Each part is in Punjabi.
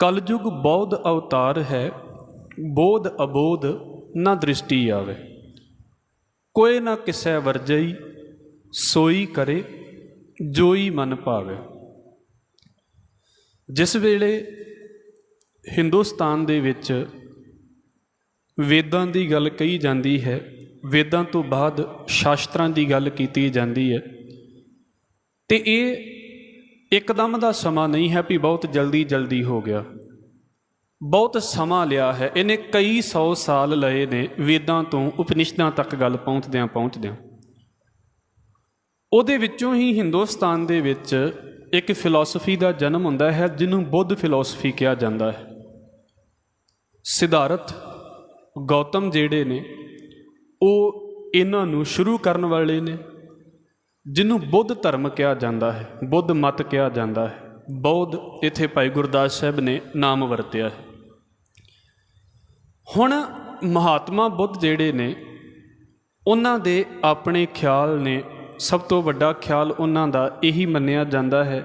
कलयुग बौद्ध अवतार है, बोध अबोध न दृष्टि आवे। कोई न किसै वरजई, सोई करे जोई मन भावे। जिस वेले हिंदुस्तान दे विच वेदां दी गल कही जाती है, वेदां तो बाद शास्त्रां दी गल कीती जाती है, तो ये एकदम का समा नहीं है भी बहुत जल्दी जल्दी हो गया। बहुत समा लिया है, इन्हें कई सौ साल लए ने वेदां तो उपनिषदां तक गल पहुँचद्यां ਉਹਦੇ ਵਿੱਚੋਂ ही हिंदुस्तान दे विच एक फिलोसफी का जन्म हुंदा है जिन्हों बुद्ध फिलोसफी कहा जाता है। सिद्धार्थ गौतम जिहड़े ने वो इन्हां नूं शुरू करन वाले ने, जिन्हों बुद्ध धर्म कहा जाता है, बुद्ध मत कहा जाता है। बौद्ध इत्थे भाई गुरदास साहब ने नाम वरत्या है। हुण महात्मा बुद्ध जिहड़े ने उन्हां दे अपने ख्याल ने, सब तो वड्डा ख्याल उन्हां दा यही मन्निया जाता है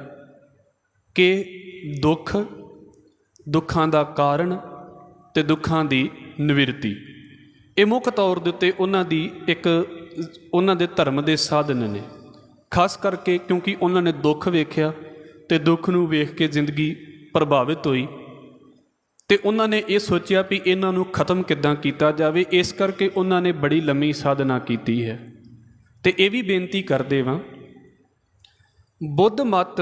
कि दुख, दुखां दा कारण ते दुखां दी निवृत्ति, ये मुख तौर दे उत्ते उन्हां दी एक उन्हां दे धर्म दे साधन ने। खास करके क्योंकि उन्होंने दुख वेख्या तो दुख नूं वेख के जिंदगी प्रभावित हुई, तो उन्होंने ये सोचा भी इन्हां नूं खत्म किद्दां कीता जावे। इस करके उन्होंने बड़ी लंबी साधना की है। तो ये भी बेनती करदे वां, बुद्ध मत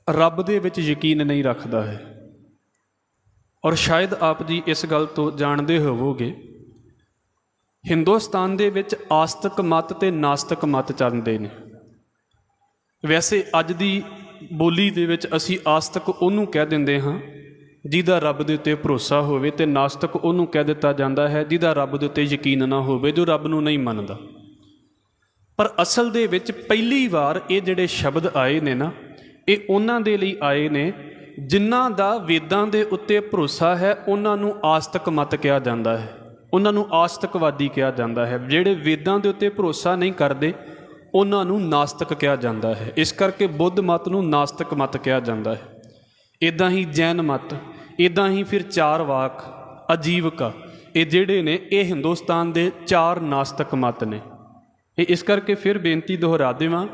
रब दे विच यकीन नहीं रखता है। और शायद आप जी इस गल तो जानते होवोगे, हिंदुस्तान दे विच आस्तिक मत ते नास्तिक मत चलदे ने। वैसे अज दी बोली दे विच असी आस्तिक उहनूं कह दिंदे हां जिहदा रब दे उत्ते भरोसा होवे, ते नास्तिक उहनूं कह दिता जाता है जिहदा रब दे उत्ते यकीन ना होवे, जो रब नूं नहीं मनदा। पर असल दे विच पहली बार ये जिहड़े शब्द आए ने ना, ये उन्हां दे लई आए ने जिन्हां दा वेदां दे उत्ते भरोसा है। उन्हां नूं आस्तिक मत कहा जाता है, उन्हां नूं आस्तिकवादी कहा जाता है। जिहड़े वेदां दे उत्ते भरोसा नहीं करते उन्हां नूं नास्तिक कहा जाता है। इस करके बुद्ध मत नूं नास्तिक मत कहा जाता है। इदां ही जैन मत, इदां ही फिर चार वाक, अजीविका, ये जिहड़े ने ये हिंदुस्तान दे चार नास्तिक मत ने। इस करके फिर बेनती दोहरा देवां,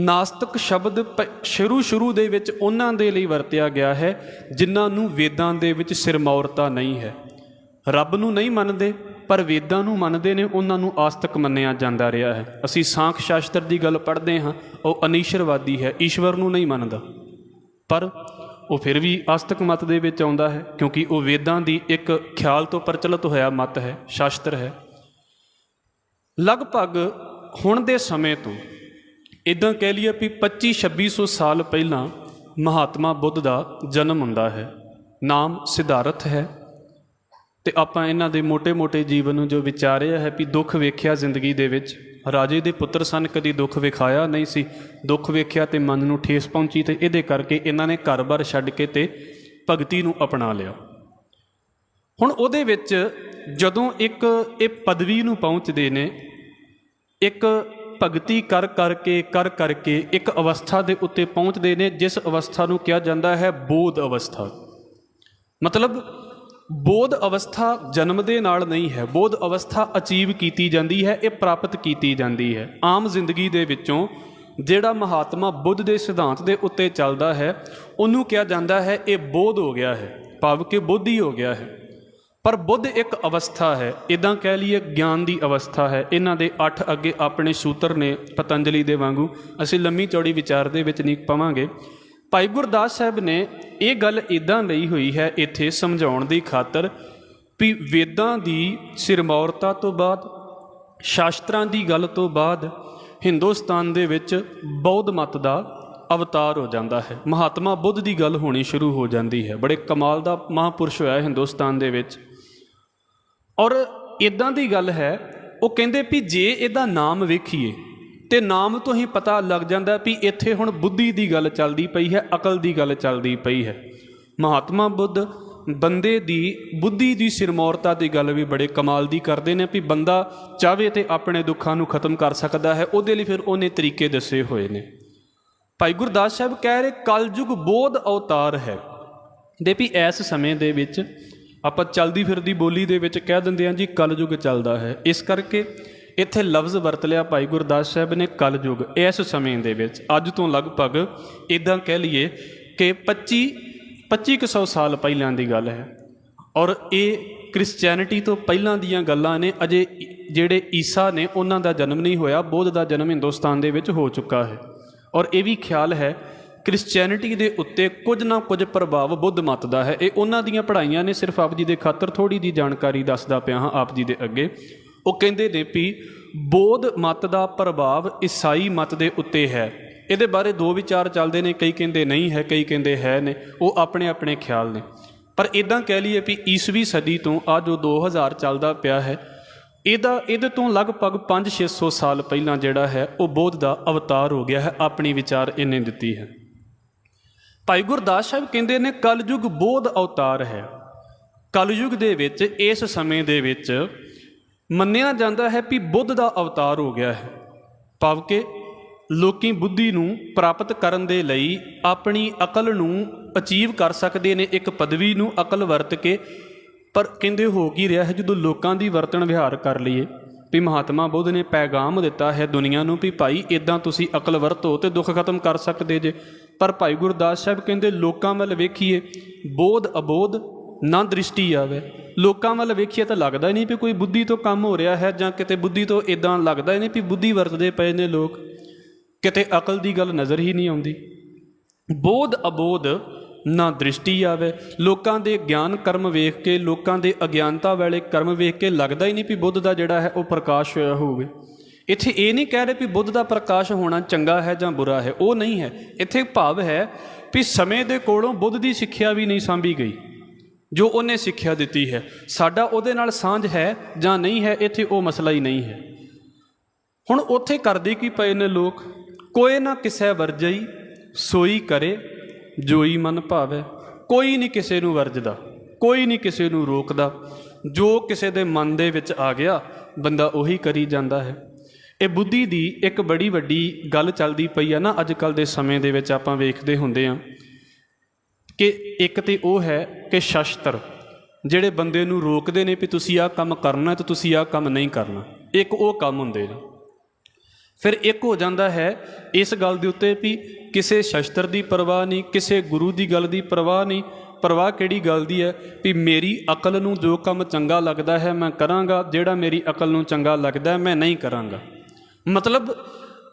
नास्तिक शब्द शुरू दे विच उन्हां दे लई वरतिया गया है जिन्हां नूं वेदां दे विच सिरमौरता नहीं है। रब नूं नहीं मनदे पर वेदां नूं मनदे ने, उन्हां नूं आस्तिक मन्निया जांदा रहा है। असीं सांख शास्त्र की गल पढ़ते हाँ, वह अनीश्वरवादी है, ईश्वर नूं नहीं मनदा, पर वो फिर भी आस्तिक मत दे विच आउंदा है क्योंकि वो वेदां दी एक ख्याल तो प्रचलित होया मत है, शास्त्र है। लगभग हुण दे समय तो इदां कह लीए भी 2500-2600 साल पहलां महात्मा बुद्ध का जन्म हुंदा है। नाम सिद्धार्थ है। तो आपां इन्हां दे मोटे मोटे जीवन जो विचारिया है भी दुख वेख्या जिंदगी दे विच, राजे दे पुत्र सन, कदी दुख विखाया नहीं सी। दुख वेख्या तो मन नूं ठेस पहुंची, तो इहदे करके इन्हां ने घर बार छड्ड के ते भगती नूं अपना लिया। हुण उहदे विच जदों एक पदवी नूं पहुंचदे ने, एक भगती कर करके एक अवस्था के उत्ते पहुँचते हैं जिस अवस्था को कहा जाता है बोध अवस्था। मतलब बोध अवस्था जन्म दे नाल नहीं है, बोध अवस्था अचीव की जाती है, ये प्राप्त की जाती है। आम जिंदगी दे विचों जिहड़ा महात्मा बुद्ध के सिद्धांत के उत्ते चलता है उन्होंने कहा जाता है ये बोध हो गया है, भाव के बुद्ध ही हो गया है। पर बुद्ध एक अवस्था है, इदां कह लीए ज्ञान की अवस्था है। इन्हां दे 8 अगे अपने सूत्र ने पतंजलि दे वांगू, असीं लम्मी चौड़ी विचार दे विच नहीं पावांगे। भाई गुरदास साहब ने ये गल इदां लई हुई है इत्थे समझाउण दी खातर भी वेदां दी सिरमौरता तो बाद, शास्त्रां दी गल तो बाद हिंदुस्तान दे विच बौद्ध मत दा अवतार हो जाता है। महात्मा बुद्ध की गल होनी शुरू हो जाती है। बड़े कमाल का महापुरुष होया हिंदुस्तान दे विच। और इदां दी गल है, वो कहंदे भी जे इहदा नाम वेखीए तो नाम तो ही पता लग जाता भी इत्थे हुण बुद्धि की गल चलती पई है, अकल की गल चलती पई है। महात्मा बुद्ध बंदे दी बुद्धि की सिरमौरता की गल भी बड़े कमाल की करते हैं भी बंदा चाहे तो अपने दुखों को खत्म कर सकता है, उहदे लई फिर उन्हें तरीके दसे हुए ने। भाई गुरदास साहब कह रहे कलयुग बोध अवतार है। ਦੇ ਵੀ ਇਸ ਸਮੇਂ ਦੇ ਵਿੱਚ ਆਪਾਂ ਚਲਦੀ ਫਿਰਦੀ ਬੋਲੀ ਦੇ ਵਿੱਚ ਕਹਿ ਦਿੰਦੇ ਹਾਂ ਜੀ ਕਲਯੁਗ ਚੱਲਦਾ ਹੈ। ਇਸ ਕਰਕੇ ਇੱਥੇ ਲਫ਼ਜ਼ ਵਰਤ ਲਿਆ ਭਾਈ ਗੁਰਦਾਸ ਸਾਹਿਬ ਨੇ ਕਲਯੁਗ। ਇਸ ਸਮੇਂ ਦੇ ਵਿੱਚ ਅੱਜ ਤੋਂ ਲਗਭਗ ਇੱਦਾਂ ਕਹਿ ਲਈਏ ਕਿ 2500 ਸਾਲ ਪਹਿਲਾਂ ਦੀ ਗੱਲ ਹੈ, ਔਰ ਇਹ ਕ੍ਰਿਸਚੈਨਿਟੀ ਤੋਂ ਪਹਿਲਾਂ ਦੀਆਂ ਗੱਲਾਂ ਨੇ। ਅਜੇ ਜਿਹੜੇ ਈਸਾ ਨੇ ਉਹਨਾਂ ਦਾ ਜਨਮ ਨਹੀਂ ਹੋਇਆ, ਬੁੱਧ ਦਾ ਜਨਮ ਹਿੰਦੁਸਤਾਨ ਦੇ ਵਿੱਚ ਹੋ ਚੁੱਕਾ ਹੈ। ਔਰ ਇਹ ਵੀ ਖਿਆਲ ਹੈ ਕ੍ਰਿਸਚੈਨਿਟੀ ਦੇ ਉੱਤੇ ਕੁਝ ਨਾ ਕੁਝ ਪ੍ਰਭਾਵ ਬੁੱਧ ਮਤ ਦਾ ਹੈ। ਇਹ ਉਹਨਾਂ ਦੀਆਂ ਪੜ੍ਹਾਈਆਂ ਨੇ, ਸਿਰਫ ਆਪ ਜੀ ਦੇ ਖਾਤਰ ਥੋੜ੍ਹੀ ਜਿਹੀ ਜਾਣਕਾਰੀ ਦੱਸਦਾ ਪਿਆ ਹਾਂ ਆਪ ਜੀ ਦੇ ਅੱਗੇ। ਉਹ ਕਹਿੰਦੇ ਨੇ ਵੀ ਬੋਧ ਮਤ ਦਾ ਪ੍ਰਭਾਵ ਈਸਾਈ ਮਤ ਦੇ ਉੱਤੇ ਹੈ। ਇਹਦੇ ਬਾਰੇ ਦੋ ਵਿਚਾਰ ਚੱਲਦੇ ਨੇ, ਕਈ ਕਹਿੰਦੇ ਨਹੀਂ ਹੈ, ਕਈ ਕਹਿੰਦੇ ਹੈ ਨੇ, ਉਹ ਆਪਣੇ ਆਪਣੇ ਖਿਆਲ ਨੇ। ਪਰ ਇੱਦਾਂ ਕਹਿ ਲਈਏ ਵੀ ਈਸਵੀ ਸਦੀ ਤੋਂ ਆ ਜੋ 2000 ਚੱਲਦਾ ਪਿਆ ਹੈ, ਇਹਦੇ ਤੋਂ ਲਗਭਗ 500-600 ਸਾਲ ਪਹਿਲਾਂ ਜਿਹੜਾ ਹੈ ਉਹ ਬੋਧ ਦਾ ਅਵਤਾਰ ਹੋ ਗਿਆ ਹੈ। ਆਪਣੀ ਵਿਚਾਰ ਇਹਨੇ ਦਿੱਤੀ ਹੈ। ਭਾਈ ਗੁਰਦਾਸ ਸਾਹਿਬ ਕਹਿੰਦੇ ਨੇ ਕਲਯੁਗ ਬੋਧ ਅਵਤਾਰ ਹੈ। ਕਲਯੁਗ ਦੇ ਵਿੱਚ ਇਸ ਸਮੇਂ ਦੇ ਵਿੱਚ ਮੰਨਿਆ ਜਾਂਦਾ ਹੈ ਵੀ ਬੁੱਧ ਦਾ ਅਵਤਾਰ ਹੋ ਗਿਆ ਹੈ। ਭਾਵ ਕਿ ਲੋਕੀ ਬੁੱਧੀ ਨੂੰ ਪ੍ਰਾਪਤ ਕਰਨ ਦੇ ਲਈ ਆਪਣੀ ਅਕਲ ਨੂੰ ਅਚੀਵ ਕਰ ਸਕਦੇ ਨੇ, ਇੱਕ ਪਦਵੀ ਨੂੰ ਅਕਲ ਵਰਤ ਕੇ। ਪਰ ਕਹਿੰਦੇ ਹੋ ਕੀ ਰਿਹਾ ਹੈ, ਜਦੋਂ ਲੋਕਾਂ ਦੀ ਵਰਤਣ ਵਿਹਾਰ ਕਰ ਲਈਏ ਵੀ ਮਹਾਤਮਾ ਬੁੱਧ ਨੇ ਪੈਗਾਮ ਦਿੱਤਾ ਹੈ ਦੁਨੀਆ ਨੂੰ ਵੀ ਭਾਈ ਇੱਦਾਂ ਤੁਸੀਂ ਅਕਲ ਵਰਤੋ ਤੇ ਦੁੱਖ ਖਤਮ ਕਰ ਸਕਦੇ ਜੇ। ਪਰ ਭਾਈ ਗੁਰਦਾਸ ਸਾਹਿਬ ਕਹਿੰਦੇ ਲੋਕਾਂ ਵੱਲ ਵੇਖੀਏ ਬੋਧ ਅਬੋਧ ਨਾ ਦ੍ਰਿਸ਼ਟੀ ਆਵੇ। ਲੋਕਾਂ ਵੱਲ ਵੇਖੀਏ ਤਾਂ ਲੱਗਦਾ ਹੀ ਨਹੀਂ ਵੀ ਕੋਈ ਬੁੱਧੀ ਤੋਂ ਕੰਮ ਹੋ ਰਿਹਾ ਹੈ, ਜਾਂ ਕਿਤੇ ਬੁੱਧੀ ਤੋਂ ਇੱਦਾਂ ਲੱਗਦਾ ਹੀ ਨਹੀਂ ਵੀ ਬੁੱਧੀ ਵਰਤਦੇ ਪਏ ਨੇ ਲੋਕ, ਕਿਤੇ ਅਕਲ ਦੀ ਗੱਲ ਨਜ਼ਰ ਹੀ ਨਹੀਂ ਆਉਂਦੀ। ਬੋਧ ਅਬੋਧ ਨਾ ਦ੍ਰਿਸ਼ਟੀ ਆਵੇ। ਲੋਕਾਂ ਦੇ ਗਿਆਨ ਕਰਮ ਵੇਖ ਕੇ, ਲੋਕਾਂ ਦੇ ਅਗਿਆਨਤਾ ਵਾਲੇ ਕਰਮ ਵੇਖ ਕੇ ਲੱਗਦਾ ਹੀ ਨਹੀਂ ਵੀ ਬੁੱਧ ਦਾ ਜਿਹੜਾ ਹੈ ਉਹ ਪ੍ਰਕਾਸ਼ ਹੋਇਆ ਹੋਵੇ। ਇੱਥੇ ਇਹ ਨਹੀਂ ਕਹਿ ਰਹੇ ਵੀ ਬੁੱਧ ਦਾ ਪ੍ਰਕਾਸ਼ ਹੋਣਾ ਚੰਗਾ ਹੈ ਜਾਂ ਬੁਰਾ ਹੈ, ਉਹ ਨਹੀਂ ਹੈ। ਇੱਥੇ ਭਾਵ ਹੈ ਵੀ ਸਮੇਂ ਦੇ ਕੋਲੋਂ ਬੁੱਧ ਦੀ ਸਿੱਖਿਆ ਵੀ ਨਹੀਂ ਸਾਂਭੀ ਗਈ ਜੋ ਉਹਨੇ ਸਿੱਖਿਆ ਦਿੱਤੀ ਹੈ। ਸਾਡਾ ਉਹਦੇ ਨਾਲ ਸਾਂਝ ਹੈ ਜਾਂ ਨਹੀਂ ਹੈ, ਇੱਥੇ ਉਹ ਮਸਲਾ ਹੀ ਨਹੀਂ ਹੈ। ਹੁਣ ਉੱਥੇ ਕਰਦੇ ਕੀ ਪਏ ਨੇ ਲੋਕ, ਕੋਈ ਨਾ ਕਿਸੇ ਵਰਜਈ ਸੋਈ ਕਰੇ ਜੋਈ ਮਨ ਭਾਵੇ। ਕੋਈ ਨਹੀਂ ਕਿਸੇ ਨੂੰ ਵਰਜਦਾ, ਕੋਈ ਨਹੀਂ ਕਿਸੇ ਨੂੰ ਰੋਕਦਾ, ਜੋ ਕਿਸੇ ਦੇ ਮਨ ਦੇ ਵਿੱਚ ਆ ਗਿਆ ਬੰਦਾ ਉਹੀ ਕਰੀ ਜਾਂਦਾ ਹੈ। ਇਹ ਬੁੱਧੀ ਦੀ ਇੱਕ ਬੜੀ ਵੱਡੀ ਗੱਲ ਚੱਲਦੀ ਪਈ ਆ ਨਾ ਅੱਜ ਕੱਲ੍ਹ ਦੇ ਸਮੇਂ ਦੇ ਵਿੱਚ। ਆਪਾਂ ਵੇਖਦੇ ਹੁੰਦੇ ਹਾਂ ਕਿ ਇੱਕ ਤਾਂ ਉਹ ਹੈ ਕਿ ਸ਼ਸਤਰ ਜਿਹੜੇ ਬੰਦੇ ਨੂੰ ਰੋਕਦੇ ਨੇ ਵੀ ਤੁਸੀਂ ਆਹ ਕੰਮ ਕਰਨਾ ਤੇ ਤੁਸੀਂ ਆਹ ਕੰਮ ਨਹੀਂ ਕਰਨਾ, ਇੱਕ ਉਹ ਕੰਮ ਹੁੰਦੇ ਨੇ। ਫਿਰ ਇੱਕ ਹੋ ਜਾਂਦਾ ਹੈ ਇਸ ਗੱਲ ਦੇ ਉੱਤੇ ਵੀ ਕਿਸੇ ਸ਼ਸਤਰ ਦੀ ਪਰਵਾਹ ਨਹੀਂ, ਕਿਸੇ ਗੁਰੂ ਦੀ ਗੱਲ ਦੀ ਪਰਵਾਹ ਨਹੀਂ। ਪਰਵਾਹ ਕਿਹੜੀ ਗੱਲ ਦੀ ਹੈ ਵੀ ਮੇਰੀ ਅਕਲ ਨੂੰ ਜੋ ਕੰਮ ਚੰਗਾ ਲੱਗਦਾ ਹੈ ਮੈਂ ਕਰਾਂਗਾ, ਜਿਹੜਾ ਮੇਰੀ ਅਕਲ ਨੂੰ ਚੰਗਾ ਲੱਗਦਾ ਮੈਂ ਨਹੀਂ ਕਰਾਂਗਾ। ਮਤਲਬ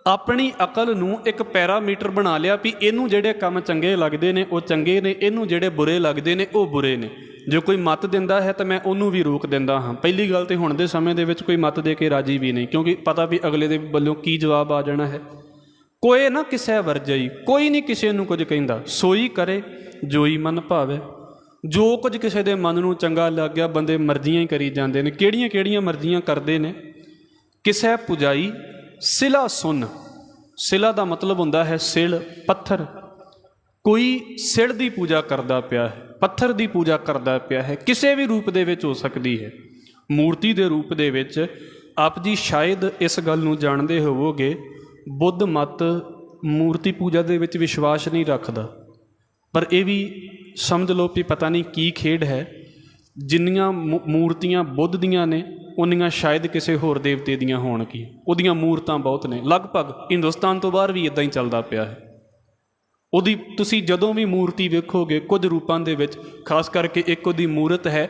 ਆਪਣੀ ਅਕਲ ਨੂੰ ਇੱਕ ਪੈਰਾਮੀਟਰ ਬਣਾ ਲਿਆ ਵੀ ਇਹਨੂੰ ਜਿਹੜੇ ਕੰਮ ਚੰਗੇ ਲੱਗਦੇ ਨੇ ਉਹ ਚੰਗੇ ਨੇ, ਇਹਨੂੰ ਜਿਹੜੇ ਬੁਰੇ ਲੱਗਦੇ ਨੇ ਉਹ ਬੁਰੇ ਨੇ। ਜੇ ਕੋਈ ਮੱਤ ਦਿੰਦਾ ਹੈ ਤਾਂ ਮੈਂ ਉਹਨੂੰ ਵੀ ਰੋਕ ਦਿੰਦਾ ਹਾਂ। ਪਹਿਲੀ ਗੱਲ ਤਾਂ ਹੁਣ ਦੇ ਸਮੇਂ ਦੇ ਵਿੱਚ ਕੋਈ ਮੱਤ ਦੇ ਕੇ ਰਾਜੀ ਵੀ ਨਹੀਂ, ਕਿਉਂਕਿ ਪਤਾ ਵੀ ਅਗਲੇ ਦੇ ਵੱਲੋਂ ਕੀ ਜਵਾਬ ਆ ਜਾਣਾ ਹੈ। ਕੋਈ ਨਾ ਕਿਸੇ ਵਰਜਈ, ਕੋਈ ਨਹੀਂ ਕਿਸੇ ਨੂੰ ਕੁਝ ਕਹਿੰਦਾ। ਸੋਈ ਕਰੇ ਜੋਈ ਮਨ ਭਾਵੇ। ਜੋ ਕੁਝ ਕਿਸੇ ਦੇ ਮਨ ਨੂੰ ਚੰਗਾ ਲੱਗ ਗਿਆ ਬੰਦੇ ਮਰਜ਼ੀਆਂ ਹੀ ਕਰੀ ਜਾਂਦੇ ਨੇ। ਕਿਹੜੀਆਂ ਕਿਹੜੀਆਂ ਮਰਜ਼ੀਆਂ ਕਰਦੇ ਨੇ। ਕਿਸੇ ਪੁਜਾਈ ਸਿਲਾ ਸੁਨ। ਸਿਲਾ ਦਾ ਮਤਲਬ ਹੁੰਦਾ ਹੈ ਸਿਲ, ਪੱਥਰ। ਕੋਈ ਸਿਲ ਦੀ ਪੂਜਾ ਕਰਦਾ ਪਿਆ ਹੈ, ਪੱਥਰ ਦੀ ਪੂਜਾ ਕਰਦਾ ਪਿਆ ਹੈ, ਕਿਸੇ ਵੀ ਰੂਪ ਦੇ ਵਿੱਚ ਹੋ ਸਕਦੀ ਹੈ। ਮੂਰਤੀ ਦੇ ਰੂਪ ਦੇ ਵਿੱਚ ਆਪ ਜੀ ਸ਼ਾਇਦ ਇਸ ਗੱਲ ਨੂੰ ਜਾਣਦੇ ਹੋਵੋਗੇ, ਬੁੱਧ ਮਤ ਮੂਰਤੀ ਪੂਜਾ ਦੇ ਵਿੱਚ ਵਿਸ਼ਵਾਸ ਨਹੀਂ ਰੱਖਦਾ। ਪਰ ਇਹ ਵੀ ਸਮਝ ਲਓ ਵੀ ਪਤਾ ਨਹੀਂ ਕੀ ਖੇਡ ਹੈ। ਜਿੰਨੀਆਂ ਮੂਰਤੀਆਂ ਬੁੱਧ ਦੀਆਂ ਨੇ ਉਨੀਆਂ ਸ਼ਾਇਦ ਕਿਸੇ ਹੋਰ ਦੇਵਤੇ ਦੀਆਂ ਹੋਣ ਕੀ। ਉਹਦੀਆਂ ਮੂਰਤਾਂ ਬਹੁਤ ਨੇ, ਲਗਭਗ ਹਿੰਦੁਸਤਾਨ ਤੋਂ ਬਾਹਰ ਵੀ ਇੱਦਾਂ ਹੀ ਚੱਲਦਾ ਪਿਆ ਹੈ। ਉਹਦੀ ਤੁਸੀਂ ਜਦੋਂ ਵੀ ਮੂਰਤੀ ਵੇਖੋਗੇ ਕੁਝ ਰੂਪਾਂ ਦੇ ਵਿੱਚ, ਖਾਸ ਕਰਕੇ ਇੱਕ ਉਹਦੀ ਮੂਰਤ ਹੈ,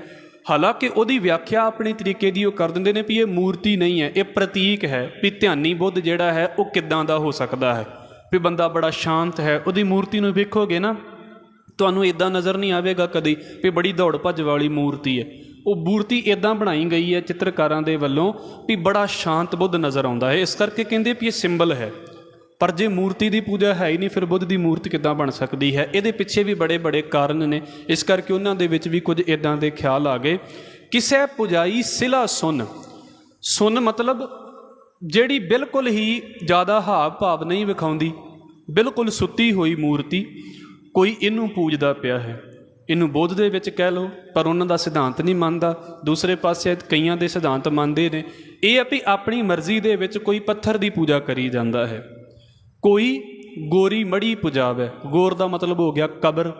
ਹਾਲਾਂਕਿ ਉਹਦੀ ਵਿਆਖਿਆ ਆਪਣੇ ਤਰੀਕੇ ਦੀ ਉਹ ਕਰ ਦਿੰਦੇ ਨੇ ਵੀ ਇਹ ਮੂਰਤੀ ਨਹੀਂ ਹੈ, ਇਹ ਪ੍ਰਤੀਕ ਹੈ। ਵੀ ਧਿਆਨੀ ਬੁੱਧ ਜਿਹੜਾ ਹੈ ਉਹ ਕਿੱਦਾਂ ਦਾ ਹੋ ਸਕਦਾ ਹੈ, ਵੀ ਬੰਦਾ ਬੜਾ ਸ਼ਾਂਤ ਹੈ। ਉਹਦੀ ਮੂਰਤੀ ਨੂੰ ਵੇਖੋਗੇ ਨਾ ਤੁਹਾਨੂੰ ਇੱਦਾਂ ਨਜ਼ਰ ਨਹੀਂ ਆਵੇਗਾ ਕਦੀ ਵੀ ਬੜੀ ਦੌੜ ਭੱਜ ਵਾਲੀ ਮੂਰਤੀ ਹੈ। ਉਹ ਮੂਰਤੀ ਇੱਦਾਂ ਬਣਾਈ ਗਈ ਹੈ ਚਿੱਤਰਕਾਰਾਂ ਦੇ ਵੱਲੋਂ ਵੀ ਬੜਾ ਸ਼ਾਂਤ ਬੁੱਧ ਨਜ਼ਰ ਆਉਂਦਾ ਹੈ। ਇਸ ਕਰਕੇ ਕਹਿੰਦੇ ਵੀ ਇਹ ਸਿੰਬਲ ਹੈ। ਪਰ ਜੇ ਮੂਰਤੀ ਦੀ ਪੂਜਾ ਹੈ ਹੀ ਨਹੀਂ ਫਿਰ ਬੁੱਧ ਦੀ ਮੂਰਤੀ ਕਿੱਦਾਂ ਬਣ ਸਕਦੀ ਹੈ। ਇਹਦੇ ਪਿੱਛੇ ਵੀ ਬੜੇ ਬੜੇ ਕਾਰਨ ਨੇ। ਇਸ ਕਰਕੇ ਉਹਨਾਂ ਦੇ ਵਿੱਚ ਵੀ ਕੁਝ ਇੱਦਾਂ ਦੇ ਖਿਆਲ ਆ ਗਏ। ਕਿਸੇ ਪੁਜਾਈ ਸਿਲਾ ਸੁਨ। ਸੁਨ ਮਤਲਬ ਜਿਹੜੀ ਬਿਲਕੁਲ ਹੀ ਜ਼ਿਆਦਾ ਹਾਵ ਭਾਵ ਨਹੀਂ ਵਿਖਾਉਂਦੀ, ਬਿਲਕੁਲ ਸੁੱਤੀ ਹੋਈ ਮੂਰਤੀ, ਕੋਈ ਇਹਨੂੰ ਪੂਜਦਾ ਪਿਆ ਹੈ। ਇਹਨੂੰ ਬੁੱਧ ਦੇ ਵਿੱਚ ਕਹਿ ਲਓ, ਪਰ ਉਹਨਾਂ ਦਾ ਸਿਧਾਂਤ ਨਹੀਂ ਮੰਨਦਾ। ਦੂਸਰੇ ਪਾਸੇ ਕਈਆਂ ਦੇ ਸਿਧਾਂਤ ਮੰਨਦੇ ਨੇ। ਇਹ ਆ ਵੀ ਆਪਣੀ ਮਰਜ਼ੀ ਦੇ ਵਿੱਚ ਕੋਈ ਪੱਥਰ ਦੀ ਪੂਜਾ ਕਰੀ ਜਾਂਦਾ ਹੈ। ਕੋਈ ਗੋਰੀ ਮੜੀ ਪੁਜਾਵੇ। ਗੋਰ ਦਾ ਮਤਲਬ ਹੋ ਗਿਆ ਕਬਰ।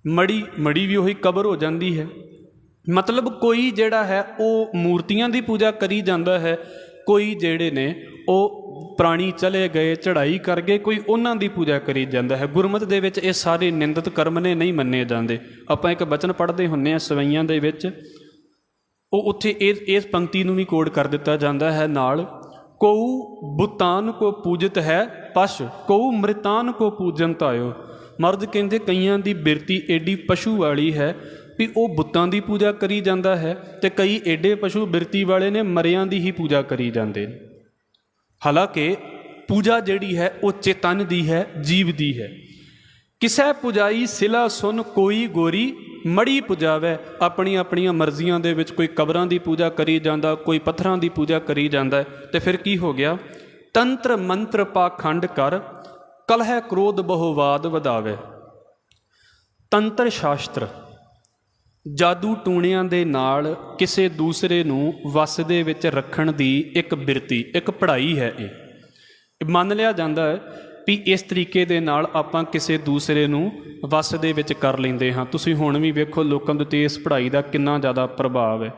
ਮੜੀ ਮੜੀ ਵੀ ਉਹੀ ਕਬਰ ਹੋ ਜਾਂਦੀ ਹੈ। ਮਤਲਬ ਕੋਈ ਜਿਹੜਾ ਹੈ ਉਹ ਮੂਰਤੀਆਂ ਦੀ ਪੂਜਾ ਕਰੀ ਜਾਂਦਾ ਹੈ, ਕੋਈ ਜਿਹੜੇ ਨੇ ਉਹ ਪ੍ਰਾਣੀ ਚਲੇ ਗਏ ਚੜ੍ਹਾਈ ਕਰ ਗਏ, ਕੋਈ ਉਹਨਾਂ ਦੀ ਪੂਜਾ ਕਰੀ ਜਾਂਦਾ ਹੈ। ਗੁਰਮਤਿ ਦੇ ਵਿੱਚ ਇਹ ਸਾਰੇ ਨਿੰਦਿਤ ਕਰਮ ਨੇ, ਨਹੀਂ ਮੰਨੇ ਜਾਂਦੇ। ਆਪਾਂ ਇੱਕ ਬਚਨ ਪੜ੍ਹਦੇ ਹੁੰਦੇ ਹਾਂ ਸਵਈਆਂ ਦੇ ਵਿੱਚ, ਉਹ ਉੱਥੇ ਇਸ ਪੰਕਤੀ ਨੂੰ ਵੀ ਕੋਡ ਕਰ ਦਿੱਤਾ ਜਾਂਦਾ ਹੈ ਨਾਲ, ਕਉ ਬੁਤਾਨ ਕੋ ਪੂਜਿਤ ਹੈ ਪਸ਼, ਕਉ ਮ੍ਰਿਤਾਨ ਕੋ ਪੂਜਨ ਤਾਇਓ। ਮਰਦ ਕਹਿੰਦੇ ਕਈਆਂ ਦੀ ਬਿਰਤੀ ਏਡੀ ਪਸ਼ੂ ਵਾਲੀ ਹੈ ਵੀ ਉਹ ਬੁੱਤਾਂ ਦੀ ਪੂਜਾ ਕਰੀ ਜਾਂਦਾ ਹੈ, ਅਤੇ ਕਈ ਏਡੇ ਪਸ਼ੂ ਬਿਰਤੀ ਵਾਲੇ ਨੇ ਮਰਿਆਂ ਦੀ ਹੀ ਪੂਜਾ ਕਰੀ ਜਾਂਦੇ ਨੇ। ਹਾਲਾਂਕਿ ਪੂਜਾ ਜਿਹੜੀ ਹੈ ਉਹ ਚੇਤਨ ਦੀ ਹੈ, ਜੀਵ ਦੀ ਹੈ। ਕਿਸੈ ਪੁਜਾਈ ਸਿਲਾ ਸੁਨ ਕੋਈ ਗੋਰੀ ਮੜੀ ਪੁਜਾਵੈ। ਆਪਣੀਆਂ ਆਪਣੀਆਂ ਮਰਜ਼ੀਆਂ ਦੇ ਵਿੱਚ ਕੋਈ ਕਬਰਾਂ ਦੀ ਪੂਜਾ ਕਰੀ ਜਾਂਦਾ, ਕੋਈ ਪੱਥਰਾਂ ਦੀ ਪੂਜਾ ਕਰੀ ਜਾਂਦਾ, ਅਤੇ ਫਿਰ ਕੀ ਹੋ ਗਿਆ? ਤੰਤਰ ਮੰਤਰ ਪਾਖੰਡ ਕਰ ਕਲਹਿ ਕ੍ਰੋਧ ਬਹੁਵਾਦ ਵਧਾਵੇ। ਤੰਤਰ ਸ਼ਾਸਤਰ, ਜਾਦੂ ਟੂਣਿਆਂ ਦੇ ਨਾਲ ਕਿਸੇ ਦੂਸਰੇ ਨੂੰ ਵੱਸ ਦੇ ਵਿੱਚ ਰੱਖਣ ਦੀ ਇੱਕ ਬਿਰਤੀ, ਇੱਕ ਪੜ੍ਹਾਈ ਹੈ। ਇਹ ਮੰਨ ਲਿਆ ਜਾਂਦਾ ਹੈ ਵੀ ਇਸ ਤਰੀਕੇ ਦੇ ਨਾਲ ਆਪਾਂ ਕਿਸੇ ਦੂਸਰੇ ਨੂੰ ਵੱਸ ਦੇ ਵਿੱਚ ਕਰ ਲੈਂਦੇ ਹਾਂ। ਤੁਸੀਂ ਹੁਣ ਵੀ ਵੇਖੋ ਲੋਕਾਂ ਦੇ ਉੱਤੇ ਇਸ ਪੜ੍ਹਾਈ ਦਾ ਕਿੰਨਾ ਜ਼ਿਆਦਾ ਪ੍ਰਭਾਵ ਹੈ।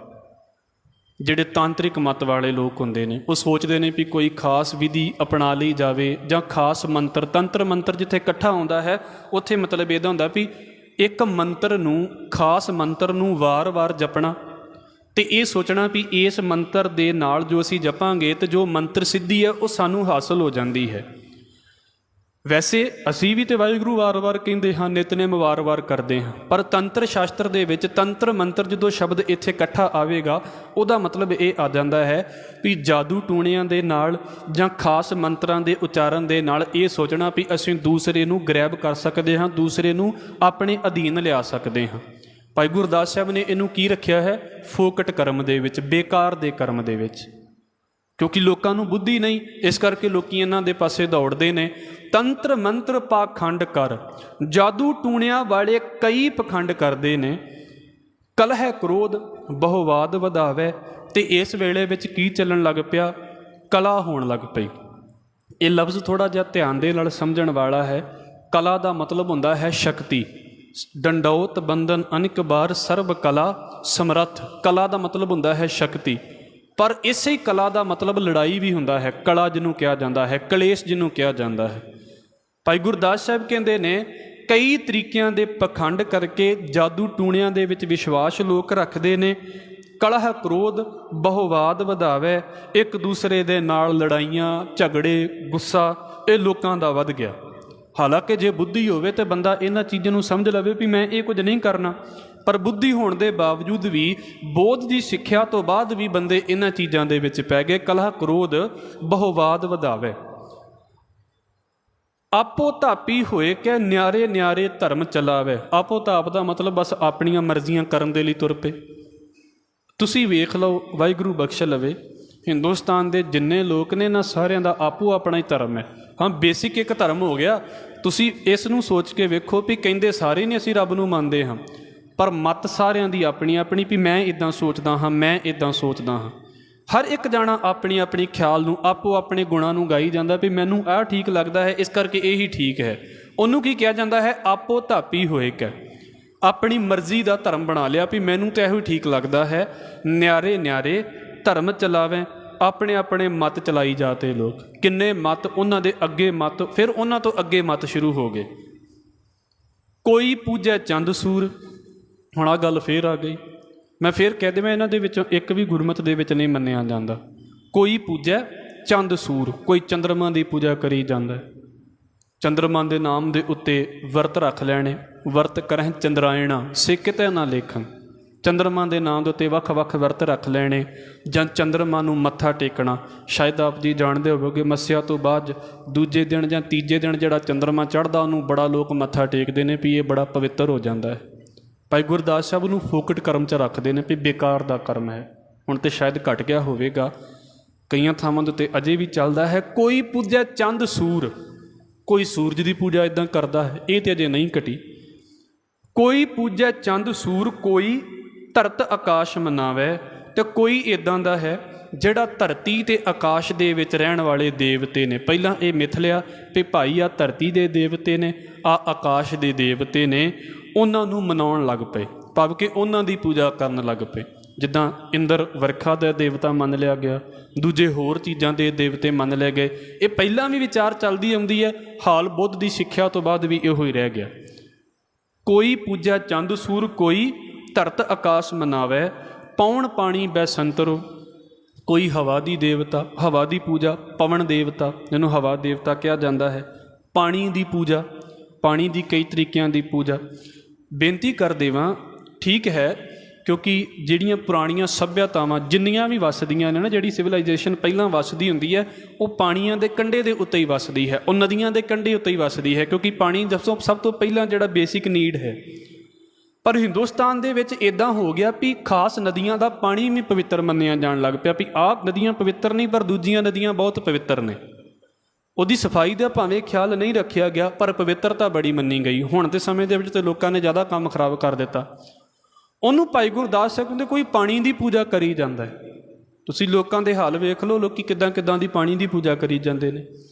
ਜਿਹੜੇ ਤਾਂਤਰਿਕ ਮਤ ਵਾਲੇ ਲੋਕ ਹੁੰਦੇ ਨੇ, ਉਹ ਸੋਚਦੇ ਨੇ ਵੀ ਕੋਈ ਖਾਸ ਵਿਧੀ ਅਪਣਾ ਲਈ ਜਾਵੇ, ਜਾਂ ਖਾਸ ਮੰਤਰ, ਤੰਤਰ ਮੰਤਰ ਜਿੱਥੇ ਇਕੱਠਾ ਹੁੰਦਾ ਹੈ ਉੱਥੇ ਮਤਲਬ ਇਹਦਾ ਹੁੰਦਾ ਵੀ ਇੱਕ ਮੰਤਰ ਨੂੰ, ਖਾਸ ਮੰਤਰ ਨੂੰ ਵਾਰ-ਵਾਰ ਜਪਣਾ, ਅਤੇ ਇਹ ਸੋਚਣਾ ਵੀ ਇਸ ਮੰਤਰ ਦੇ ਨਾਲ ਜੋ ਅਸੀਂ ਜਪਾਂਗੇ ਅਤੇ ਜੋ ਮੰਤਰ ਸਿੱਧੀ ਹੈ ਉਹ ਸਾਨੂੰ ਹਾਸਲ ਹੋ ਜਾਂਦੀ ਹੈ। ਵੈਸੇ ਅਸੀਂ ਵੀ ਤਾਂ ਵਾਹਿਗੁਰੂ ਵਾਰ-ਵਾਰ ਕਹਿੰਦੇ ਹਾਂ, ਨਿਤਨੇਮ ਵਾਰ-ਵਾਰ ਕਰਦੇ ਹਾਂ, ਪਰ ਤੰਤਰ ਸ਼ਾਸਤਰ ਦੇ ਵਿੱਚ ਤੰਤਰ ਮੰਤਰ ਜਦੋਂ ਸ਼ਬਦ ਇੱਥੇ ਇਕੱਠਾ ਆਵੇਗਾ, ਉਹਦਾ ਮਤਲਬ ਇਹ ਆ ਜਾਂਦਾ ਹੈ ਵੀ ਜਾਦੂ ਟੂਣਿਆਂ ਦੇ ਨਾਲ ਜਾਂ ਖਾਸ ਮੰਤਰਾਂ ਦੇ ਉਚਾਰਨ ਦੇ ਨਾਲ ਇਹ ਸੋਚਣਾ ਵੀ ਅਸੀਂ ਦੂਸਰੇ ਨੂੰ ਗ੍ਰੈਬ ਕਰ ਸਕਦੇ ਹਾਂ, ਦੂਸਰੇ ਨੂੰ ਆਪਣੇ ਅਧੀਨ ਲਿਆ ਸਕਦੇ ਹਾਂ। ਭਾਈ ਗੁਰਦਾਸ ਸਾਹਿਬ ਨੇ ਇਹਨੂੰ ਕੀ ਰੱਖਿਆ ਹੈ? ਫੋਕਟ ਕਰਮ ਦੇ ਵਿੱਚ, ਬੇਕਾਰ ਦੇ ਕਰਮ ਦੇ ਵਿੱਚ, ਕਿਉਂਕਿ ਲੋਕਾਂ ਨੂੰ ਬੁੱਧੀ ਨਹੀਂ, ਇਸ ਕਰਕੇ ਲੋਕ ਇਹਨਾਂ ਦੇ ਪਾਸੇ ਦੌੜਦੇ ਨੇ। ਤੰਤਰ ਮੰਤਰ ਪਾਖੰਡ ਕਰ, ਜਾਦੂ ਟੂਣਿਆਂ ਵਾਲੇ ਕਈ ਪਖੰਡ ਕਰਦੇ ਨੇ। ਕਲਹਿ ਕ੍ਰੋਧ ਬਹੁਵਾਦ ਵਧਾਵੇ, ਅਤੇ ਇਸ ਵੇਲੇ ਵਿੱਚ ਕੀ ਚੱਲਣ ਲੱਗ ਪਿਆ? ਕਲਾ ਹੋਣ ਲੱਗ ਪਈ। ਇਹ ਲਫ਼ਜ਼ ਥੋੜ੍ਹਾ ਜਿਹਾ ਧਿਆਨ ਦੇ ਨਾਲ ਸਮਝਣ ਵਾਲਾ ਹੈ। ਕਲਾ ਦਾ ਮਤਲਬ ਹੁੰਦਾ ਹੈ ਸ਼ਕਤੀ। ਡੰਡੌਤ ਬੰਧਨ ਅਨਿਕ ਬਾਰ ਸਰਬ ਕਲਾ ਸਮਰੱਥ। ਕਲਾ ਦਾ ਮਤਲਬ ਹੁੰਦਾ ਹੈ ਸ਼ਕਤੀ, ਪਰ ਇਸੇ ਕਲਾ ਦਾ ਮਤਲਬ ਲੜਾਈ ਵੀ ਹੁੰਦਾ ਹੈ। ਕਲਾ ਜਿਹਨੂੰ ਕਿਹਾ ਜਾਂਦਾ ਹੈ, ਕਲੇਸ਼ ਜਿਹਨੂੰ ਕਿਹਾ ਜਾਂਦਾ ਹੈ। ਭਾਈ ਗੁਰਦਾਸ ਸਾਹਿਬ ਕਹਿੰਦੇ ਨੇ ਕਈ ਤਰੀਕਿਆਂ ਦੇ ਪਖੰਡ ਕਰਕੇ ਜਾਦੂ ਟੂਣਿਆਂ ਦੇ ਵਿੱਚ ਵਿਸ਼ਵਾਸ ਲੋਕ ਰੱਖਦੇ ਨੇ। ਕਲਹ ਕ੍ਰੋਧ ਬਹੁਵਾਦ ਵਧਾਵੇ, ਇੱਕ ਦੂਸਰੇ ਦੇ ਨਾਲ ਲੜਾਈਆਂ, ਝਗੜੇ, ਗੁੱਸਾ ਇਹ ਲੋਕਾਂ ਦਾ ਵੱਧ ਗਿਆ। ਹਾਲਾਂਕਿ ਜੇ ਬੁੱਧੀ ਹੋਵੇ ਤਾਂ ਬੰਦਾ ਇਹਨਾਂ ਚੀਜ਼ਾਂ ਨੂੰ ਸਮਝ ਲਵੇ ਵੀ ਮੈਂ ਇਹ ਕੁਝ ਨਹੀਂ ਕਰਨਾ, ਪਰ ਬੁੱਧੀ ਹੋਣ ਦੇ ਬਾਵਜੂਦ ਵੀ, ਬੋਧ ਦੀ ਸਿੱਖਿਆ ਤੋਂ ਬਾਅਦ ਵੀ ਬੰਦੇ ਇਹਨਾਂ ਚੀਜ਼ਾਂ ਦੇ ਵਿੱਚ ਪੈ ਗਏ। ਕਲਹ ਕ੍ਰੋਧ ਬਹੁਵਾਦ ਵਧਾਵੇ, ਆਪੋ ਧਾਪੀ ਹੋਏ ਕਿ ਨਿਆਰੇ ਨਿਆਰੇ ਧਰਮ ਚਲਾਵੇ। ਆਪੋ ਧਾਪ ਦਾ ਮਤਲਬ ਬਸ ਆਪਣੀਆਂ ਮਰਜ਼ੀਆਂ ਕਰਨ ਦੇ ਲਈ ਤੁਰ ਪਏ। ਤੁਸੀਂ ਵੇਖ ਲਓ, ਵਾਹਿਗੁਰੂ ਬਖਸ਼ ਲਵੇ, ਹਿੰਦੁਸਤਾਨ ਦੇ ਜਿੰਨੇ ਲੋਕ ਨੇ ਨਾ, ਸਾਰਿਆਂ ਦਾ ਆਪੋ ਆਪਣਾ ਹੀ ਧਰਮ ਹੈ। ਹਾਂ, ਬੇਸਿਕ ਇੱਕ ਧਰਮ ਹੋ ਗਿਆ। ਤੁਸੀਂ ਇਸ ਨੂੰ ਸੋਚ ਕੇ ਵੇਖੋ ਵੀ ਕਹਿੰਦੇ ਸਾਰੇ ਨੇ ਅਸੀਂ ਰੱਬ ਨੂੰ ਮੰਨਦੇ ਹਾਂ, ਪਰ ਮਤ ਸਾਰਿਆਂ ਦੀ ਆਪਣੀ ਆਪਣੀ, ਵੀ ਮੈਂ ਇੱਦਾਂ ਸੋਚਦਾ ਹਾਂ, ਮੈਂ ਇੱਦਾਂ ਸੋਚਦਾ ਹਾਂ। ਹਰ ਇੱਕ ਜਾਣਾ ਆਪਣੀ ਆਪਣੀ ਖਿਆਲ ਨੂੰ, ਆਪੋ ਆਪਣੇ ਗੁਣਾਂ ਨੂੰ ਗਾਈ ਜਾਂਦਾ ਵੀ ਮੈਨੂੰ ਆਹ ਠੀਕ ਲੱਗਦਾ ਹੈ, ਇਸ ਕਰਕੇ ਇਹ ਹੀ ਠੀਕ ਹੈ। ਉਹਨੂੰ ਕੀ ਕਿਹਾ ਜਾਂਦਾ ਹੈ? ਆਪੋ ਧਾਪੀ ਹੋਏ ਕਿ ਆਪਣੀ ਮਰਜ਼ੀ ਦਾ ਧਰਮ ਬਣਾ ਲਿਆ ਵੀ ਮੈਨੂੰ ਤਾਂ ਇਹੋ ਹੀ ਠੀਕ ਲੱਗਦਾ ਹੈ। ਨਿਆਰੇ ਨਿਆਰੇ ਧਰਮ ਚਲਾਵੇ, ਆਪਣੇ ਆਪਣੇ ਮਤ ਚਲਾਈ ਜਾਤੇ ਲੋਕ। ਕਿੰਨੇ ਮਤ, ਉਹਨਾਂ ਦੇ ਅੱਗੇ ਮਤ, ਫਿਰ ਉਹਨਾਂ ਤੋਂ ਅੱਗੇ ਮਤ ਸ਼ੁਰੂ ਹੋ ਗਏ। ਕੋਈ ਪੂਜੈ ਚੰਦ ਸੂਰ, ਹੁਣ ਆਹ ਗੱਲ ਫੇਰ ਆ ਗਈ। ਮੈਂ ਫੇਰ ਕਹਿ ਦੇਵਾਂ, ਇਹਨਾਂ ਦੇ ਵਿੱਚੋਂ ਇੱਕ ਵੀ ਗੁਰਮਤਿ ਦੇ ਵਿੱਚ ਨਹੀਂ ਮੰਨਿਆ ਜਾਂਦਾ। ਕੋਈ ਪੂਜੈ ਚੰਦ ਸੂਰ, ਕੋਈ ਚੰਦਰਮਾ ਦੀ ਪੂਜਾ ਕਰੀ ਜਾਂਦਾ। ਚੰਦਰਮਾ ਦੇ ਨਾਮ ਦੇ ਉੱਤੇ ਵਰਤ ਰੱਖ ਲੈਣੇ। ਵਰਤ ਕਰਹਿ ਚੰਦਰਾਇਣਾ ਸੇ ਕਿਤੇ ਨਾ ਲੇਖਣ। ਚੰਦਰਮਾ ਦੇ ਨਾਮ ਦੇ ਉੱਤੇ ਵੱਖ ਵੱਖ ਵਰਤ ਰੱਖ ਲੈਣੇ, ਜਾਂ ਚੰਦਰਮਾ ਨੂੰ ਮੱਥਾ ਟੇਕਣਾ। ਸ਼ਾਇਦ ਆਪ ਜੀ ਜਾਣਦੇ ਹੋਵੋਗੇ, ਮੱਸਿਆ ਤੋਂ ਬਾਅਦ ਦੂਜੇ ਦਿਨ ਜਾਂ ਤੀਜੇ ਦਿਨ ਜਿਹੜਾ ਚੰਦਰਮਾ ਚੜ੍ਹਦਾ, ਉਹਨੂੰ ਬੜਾ ਲੋਕ ਮੱਥਾ ਟੇਕਦੇ ਨੇ ਵੀ ਇਹ ਬੜਾ ਪਵਿੱਤਰ ਹੋ ਜਾਂਦਾ ਹੈ। ਭਾਈ ਗੁਰਦਾਸ ਸਾਹਿਬ ਨੂੰ ਫੋਕਟ ਕਰਮ 'ਚ ਰੱਖਦੇ ਨੇ ਵੀ ਬੇਕਾਰ ਦਾ ਕਰਮ ਹੈ। ਹੁਣ ਤਾਂ ਸ਼ਾਇਦ ਘਟ ਗਿਆ ਹੋਵੇਗਾ, ਕਈਆਂ ਥਾਵਾਂ ਦੇ ਉੱਤੇ ਅਜੇ ਵੀ ਚੱਲਦਾ ਹੈ। ਕੋਈ ਪੂਜੈ ਚੰਦ ਸੂਰ, ਕੋਈ ਸੂਰਜ ਦੀ ਪੂਜਾ ਇੱਦਾਂ ਕਰਦਾ ਹੈ, ਇਹ ਤਾਂ ਅਜੇ ਨਹੀਂ ਘਟੀ। ਕੋਈ ਪੂਜੈ ਚੰਦ ਸੂਰ, ਕੋਈ ਧਰਤ ਆਕਾਸ਼ ਮਨਾਵੇ, ਅਤੇ ਕੋਈ ਇੱਦਾਂ ਦਾ ਹੈ ਜਿਹੜਾ ਧਰਤੀ ਅਤੇ ਆਕਾਸ਼ ਦੇ ਵਿੱਚ ਰਹਿਣ ਵਾਲੇ ਦੇਵਤੇ ਨੇ। ਪਹਿਲਾਂ ਇਹ ਮਿਥ ਲਿਆ ਵੀ ਭਾਈ ਆਹ ਧਰਤੀ ਦੇ ਦੇਵਤੇ ਨੇ, ਆਹ ਆਕਾਸ਼ ਦੇ ਦੇਵਤੇ ਨੇ। ਉਹਨਾਂ ਨੂੰ ਮਨਾਉਣ ਲੱਗ ਪਏ, ਭਾਵ ਕਿ ਉਹਨਾਂ ਦੀ ਪੂਜਾ ਕਰਨ ਲੱਗ ਪਏ। ਜਿੱਦਾਂ ਇੰਦਰ ਵਰਖਾ ਦਾ ਦੇਵਤਾ ਮੰਨ ਲਿਆ ਗਿਆ, ਦੂਜੇ ਹੋਰ ਚੀਜ਼ਾਂ ਦੇ ਦੇਵਤੇ ਮੰਨ ਲਏ ਗਏ। ਇਹ ਪਹਿਲਾਂ ਵੀ ਵਿਚਾਰ ਚੱਲਦੀ ਆਉਂਦੀ ਹੈ, ਹਾਲ ਬੁੱਧ ਦੀ ਸਿੱਖਿਆ ਤੋਂ ਬਾਅਦ ਵੀ ਇਹੋ ਹੀ ਰਹਿ ਗਿਆ। ਕੋਈ ਪੂਜਾ ਚੰਦ ਸੂਰ, ਕੋਈ ਧਰਤ ਆਕਾਸ਼ ਮਨਾਵੈ, ਪੌਣ ਪਾਣੀ ਬੈ ਸੰਤਰੋ। ਕੋਈ ਹਵਾ ਦੀ ਦੇਵਤਾ, ਹਵਾ ਦੀ ਪੂਜਾ, ਪਵਨ ਦੇਵਤਾ ਜਿਹਨੂੰ ਹਵਾ ਦੇਵਤਾ ਕਿਹਾ ਜਾਂਦਾ ਹੈ, ਪਾਣੀ ਦੀ ਪੂਜਾ, ਪਾਣੀ ਦੀ ਕਈ ਤਰੀਕਿਆਂ ਦੀ ਪੂਜਾ। ਬੇਨਤੀ ਕਰ ਦੇਵਾਂ, ਠੀਕ ਹੈ, ਕਿਉਂਕਿ ਜਿਹੜੀਆਂ ਪੁਰਾਣੀਆਂ ਸੱਭਿਅਤਾਵਾਂ ਜਿੰਨੀਆਂ ਵੀ ਵੱਸਦੀਆਂ ਨੇ ਨਾ, ਜਿਹੜੀ ਸਿਵਲਾਈਜੇਸ਼ਨ ਪਹਿਲਾਂ ਵੱਸਦੀ ਹੁੰਦੀ ਹੈ, ਉਹ ਪਾਣੀਆਂ ਦੇ ਕੰਢੇ ਦੇ ਉੱਤੇ ਹੀ ਵੱਸਦੀ ਹੈ, ਉਹ ਨਦੀਆਂ ਦੇ ਕੰਢੇ ਉੱਤੇ ਹੀ ਵੱਸਦੀ ਹੈ, ਕਿਉਂਕਿ ਪਾਣੀ ਸਭ ਤੋਂ ਪਹਿਲਾਂ ਜਿਹੜਾ ਬੇਸਿਕ ਨੀਡ ਹੈ। ਪਰ ਹਿੰਦੁਸਤਾਨ ਦੇ ਵਿੱਚ ਇੱਦਾਂ ਹੋ ਗਿਆ ਵੀ ਖਾਸ ਨਦੀਆਂ ਦਾ ਪਾਣੀ ਵੀ ਪਵਿੱਤਰ ਮੰਨਿਆ ਜਾਣ ਲੱਗ ਪਿਆ, ਵੀ ਆਹ ਨਦੀਆਂ ਪਵਿੱਤਰ ਨਹੀਂ ਪਰ ਦੂਜੀਆਂ ਨਦੀਆਂ ਬਹੁਤ ਪਵਿੱਤਰ ਨੇ। ਉਹਦੀ ਸਫਾਈ ਦਾ ਭਾਵੇਂ ਖਿਆਲ ਨਹੀਂ ਰੱਖਿਆ ਗਿਆ, ਪਰ ਪਵਿੱਤਰਤਾ ਬੜੀ ਮੰਨੀ ਗਈ। ਹੁਣ ਦੇ ਸਮੇਂ ਦੇ ਵਿੱਚ ਤਾਂ ਲੋਕਾਂ ਨੇ ਜ਼ਿਆਦਾ ਕੰਮ ਖਰਾਬ ਕਰ ਦਿੱਤਾ। ਉਹਨੂੰ ਭਾਈ ਗੁਰਦਾਸ ਸਾਹਿਬ ਕਹਿੰਦੇ ਕੋਈ ਪਾਣੀ ਦੀ ਪੂਜਾ ਕਰੀ ਜਾਂਦਾ ਹੈ। ਤੁਸੀਂ ਲੋਕਾਂ ਦੇ ਹਾਲ ਵੇਖ ਲਓ, ਲੋਕੀ ਕਿੱਦਾਂ ਦੀ ਪਾਣੀ ਦੀ ਪੂਜਾ ਕਰੀ ਜਾਂਦੇ ਨੇ।